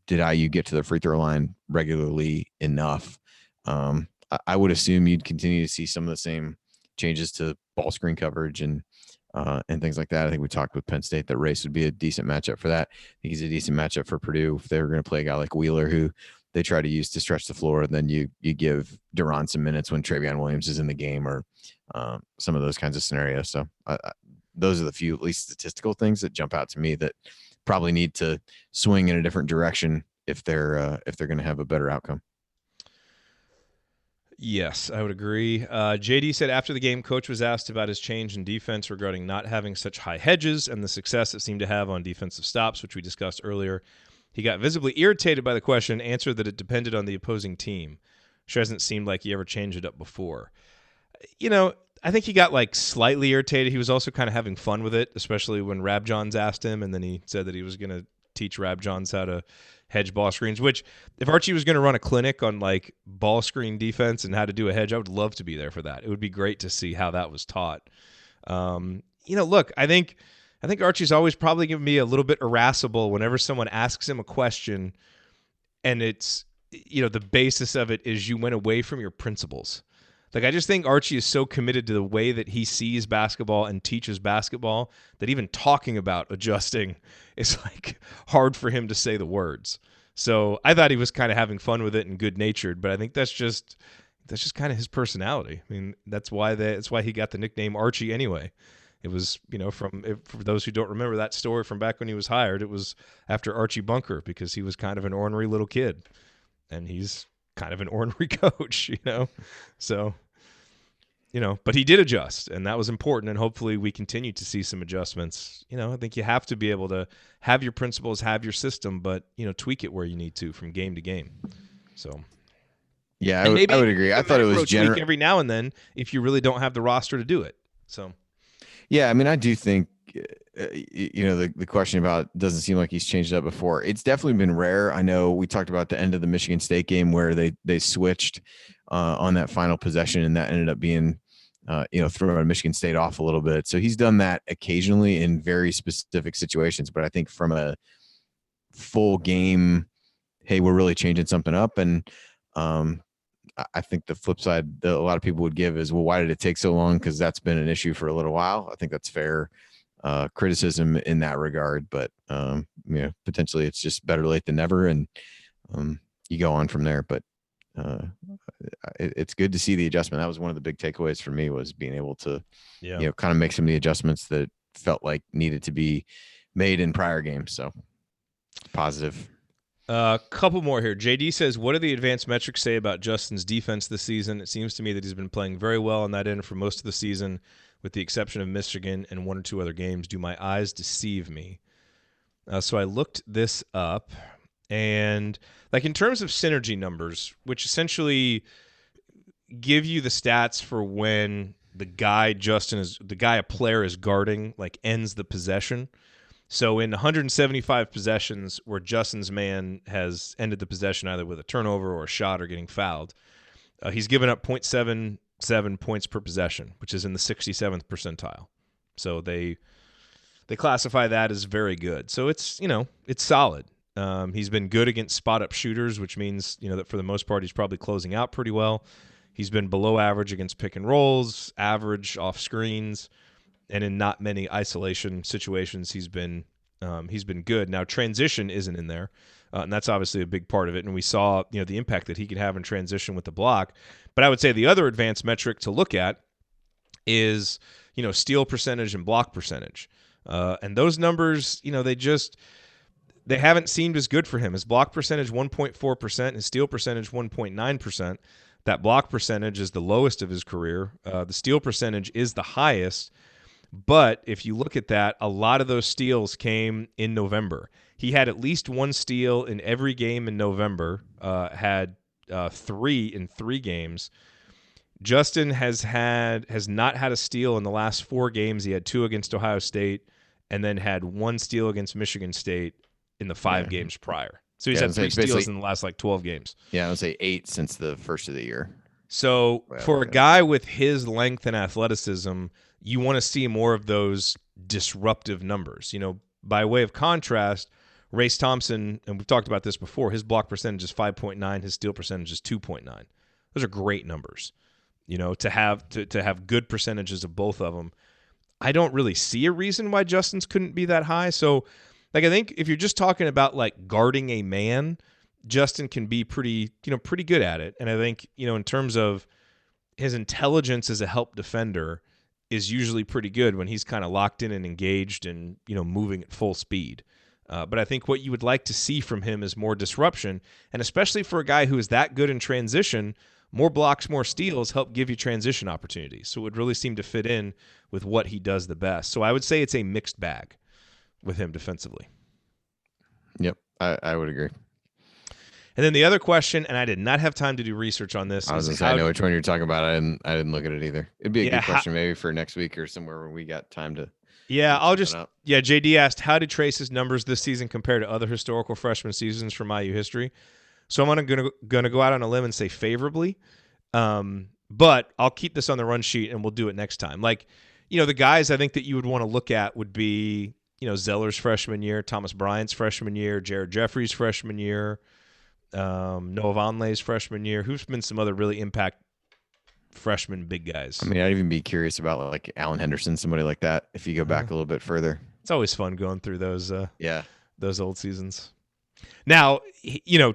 did IU get to the free throw line regularly enough. I would assume you'd continue to see some of the same changes to ball screen coverage and things like that. I think we talked with Penn State that Race would be a decent matchup for that. I think he's a decent matchup for Purdue if they were going to play a guy like Wheeler, who they try to use to stretch the floor. And then you give Jerod some minutes when Travion Williams is in the game, or some of those kinds of scenarios. So those are the few, at least statistical things that jump out to me that probably need to swing in a different direction if they're going to have a better outcome. Yes, I would agree. JD said after the game, coach was asked about his change in defense regarding not having such high hedges and the success it seemed to have on defensive stops, which we discussed earlier. He got visibly irritated by the question and answered that it depended on the opposing team. Sure hasn't seemed like he ever changed it up before. I think he got slightly irritated. He was also kind of having fun with it, especially when Rab Johns asked him, and then he said that he was going to teach Rab Johns how to hedge ball screens, which if Archie was going to run a clinic on ball screen defense and how to do a hedge, I would love to be there for that. It would be great to see how that was taught. Look, I think Archie's always probably going to be a little bit irascible whenever someone asks him a question and it's, the basis of it is you went away from your principles. I just think Archie is so committed to the way that he sees basketball and teaches basketball that even talking about adjusting is hard for him to say the words. So I thought he was kind of having fun with it and good natured, but I think that's just kind of his personality. I mean, that's why he got the nickname Archie anyway. It was, for those who don't remember that story from back when he was hired, it was after Archie Bunker because he was kind of an ornery little kid, and he's kind of an ornery coach, So, but he did adjust, and that was important, and hopefully we continue to see some adjustments. I think you have to be able to have your principles, have your system, but, tweak it where you need to from game to game. So, Yeah, And maybe I would agree. I thought it was tweak general every now and then if you really don't have the roster to do it. So, yeah, I mean, I do think, the question about doesn't seem like he's changed it up before. It's definitely been rare. I know we talked about the end of the Michigan State game where they switched on that final possession, and that ended up being, throwing Michigan State off a little bit. So he's done that occasionally in very specific situations. But I think from a full game, hey, we're really changing something up. And I think the flip side that a lot of people would give is, well, why did it take so long? Because that's been an issue for a little while. I think that's fair criticism in that regard. But, potentially it's just better late than never. And you go on from there. But it's good to see the adjustment. That was one of the big takeaways for me, was being able to, kind of make some of the adjustments that felt like needed to be made in prior games. So positive. A couple more here. JD says, what do the advanced metrics say about Justin's defense this season? It seems to me that he's been playing very well on that end for most of the season, with the exception of Michigan and one or two other games. Do my eyes deceive me? So I looked this up, and like in terms of synergy numbers, which essentially give you the stats for when the guy a player is guarding, like ends the possession. So in 175 possessions where Justin's man has ended the possession either with a turnover or a shot or getting fouled, he's given up 0.77 points per possession, which is in the 67th percentile. So they classify that as very good. So it's solid. He's been good against spot-up shooters, which means that for the most part he's probably closing out pretty well. He's been below average against pick and rolls, average off screens, and in not many isolation situations, he's been good. Now, transition isn't in there, and that's obviously a big part of it. And we saw the impact that he could have in transition with the block. But I would say the other advanced metric to look at is steal percentage and block percentage, and those numbers they haven't seemed as good for him. His block percentage 1.4%, his steal percentage 1.9%. That block percentage is the lowest of his career. The steal percentage is the highest. But if you look at that, a lot of those steals came in November. He had at least one steal in every game in November, had 3 in 3 games. Justin has not had a steal in the last 4 games. He had 2 against Ohio State and then had 1 steal against Michigan State in the 5 games prior. So he's had 3 steals in the last 12 games. Yeah, I would say 8 since the first of the year. So for a guy with his length and athleticism, you want to see more of those disruptive numbers. By way of contrast, Race Thompson, and we've talked about this before, his block percentage is 5.9, his steal percentage is 2.9. Those are great numbers. To have good percentages of both of them. I don't really see a reason why Justin's couldn't be that high. So, I think if you're just talking about like guarding a man, Justin can be pretty good at it. And I think, in terms of his intelligence as a help defender is usually pretty good when he's kind of locked in and engaged and, moving at full speed. But I think what you would like to see from him is more disruption. And especially for a guy who is that good in transition, more blocks, more steals help give you transition opportunities. So it would really seem to fit in with what he does the best. So I would say it's a mixed bag with him defensively. Yep, I would agree. And then the other question, and I did not have time to do research on this. I was going to say, I know which one you're talking about. I didn't look at it either. It'd be a good question maybe for next week or somewhere where we got time to. Yeah, JD asked, how did Trace's numbers this season compare to other historical freshman seasons from IU history? So I'm gonna go out on a limb and say favorably. But I'll keep this on the run sheet and we'll do it next time. Like, the guys I think that you would want to look at would be, Zeller's freshman year, Thomas Bryant's freshman year, Jared Jeffrey's freshman year, Noah Vonleh's freshman year. Who's been some other really impact freshman big guys? I mean, I'd even be curious about like Alan Henderson, somebody like that, if you go back a little bit further. It's always fun going through those those old seasons. Now,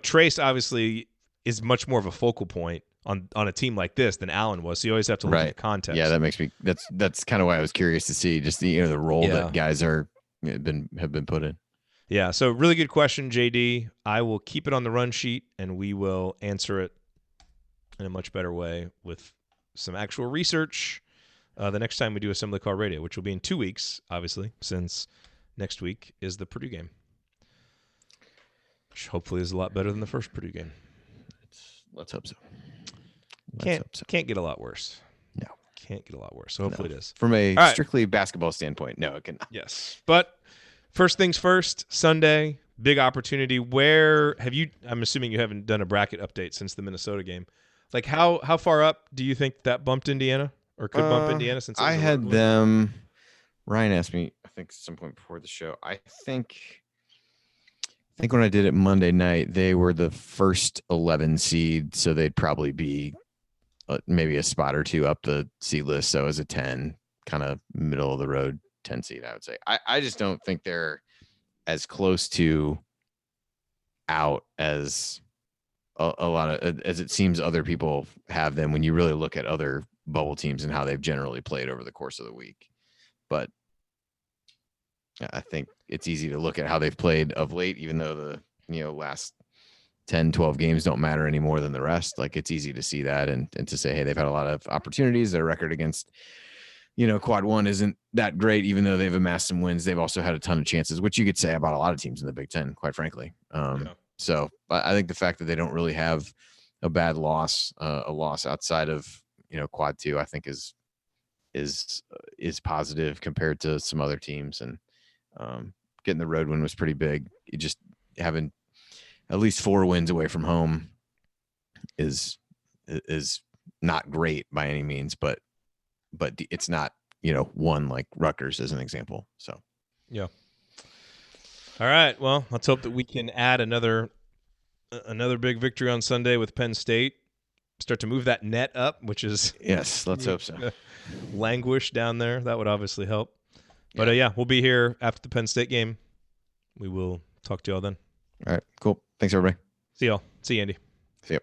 Trace obviously is much more of a focal point on a team like this than Allen was. So you always have to look at the context. Yeah, that makes me that's kind of why I was curious to see just the role that guys have been put in. Yeah, so really good question, JD. I will keep it on the run sheet and we will answer it in a much better way with some actual research the next time we do Assembly Call Radio, which will be in 2 weeks, obviously, since next week is the Purdue game, which hopefully is a lot better than the first Purdue game. Let's hope so. Can't get a lot worse. No. Can't get a lot worse. So hopefully it is. From a All right. strictly basketball standpoint, no, it cannot. Yes. But first things first, Sunday, big opportunity. Where have you – I'm assuming you haven't done a bracket update since the Minnesota game. Like how far up do you think that bumped Indiana or could bump Indiana since I had them – Ryan asked me, I think, at some point before the show. I think when I did it Monday night, they were the first 11 seed, so they'd probably be maybe a spot or two up the seed list. So as a 10, kind of middle of the road 10 seed, I would say. I just don't think they're as close to out as a lot of as it seems other people have them when you really look at other bubble teams and how they've generally played over the course of the week. But I think it's easy to look at how they've played of late, even though the last 10, 12 games don't matter any more than the rest. Like it's easy to see that and to say, hey, they've had a lot of opportunities. Their record against, quad one isn't that great, even though they've amassed some wins. They've also had a ton of chances, which you could say about a lot of teams in the Big Ten, quite frankly. So I think the fact that they don't really have a bad loss, a loss outside of, quad two, I think is positive compared to some other teams. And getting the road win was pretty big. You just having at least 4 wins away from home is not great by any means, but it's not, one like Rutgers as an example. So, yeah. All right. Well, let's hope that we can add another big victory on Sunday with Penn State. Start to move that net up, which is yes. Let's hope so. Languish down there. That would obviously help. But we'll be here after the Penn State game. We will talk to y'all then. All right. Cool. Thanks, everybody. See y'all. See you, Andy. See ya.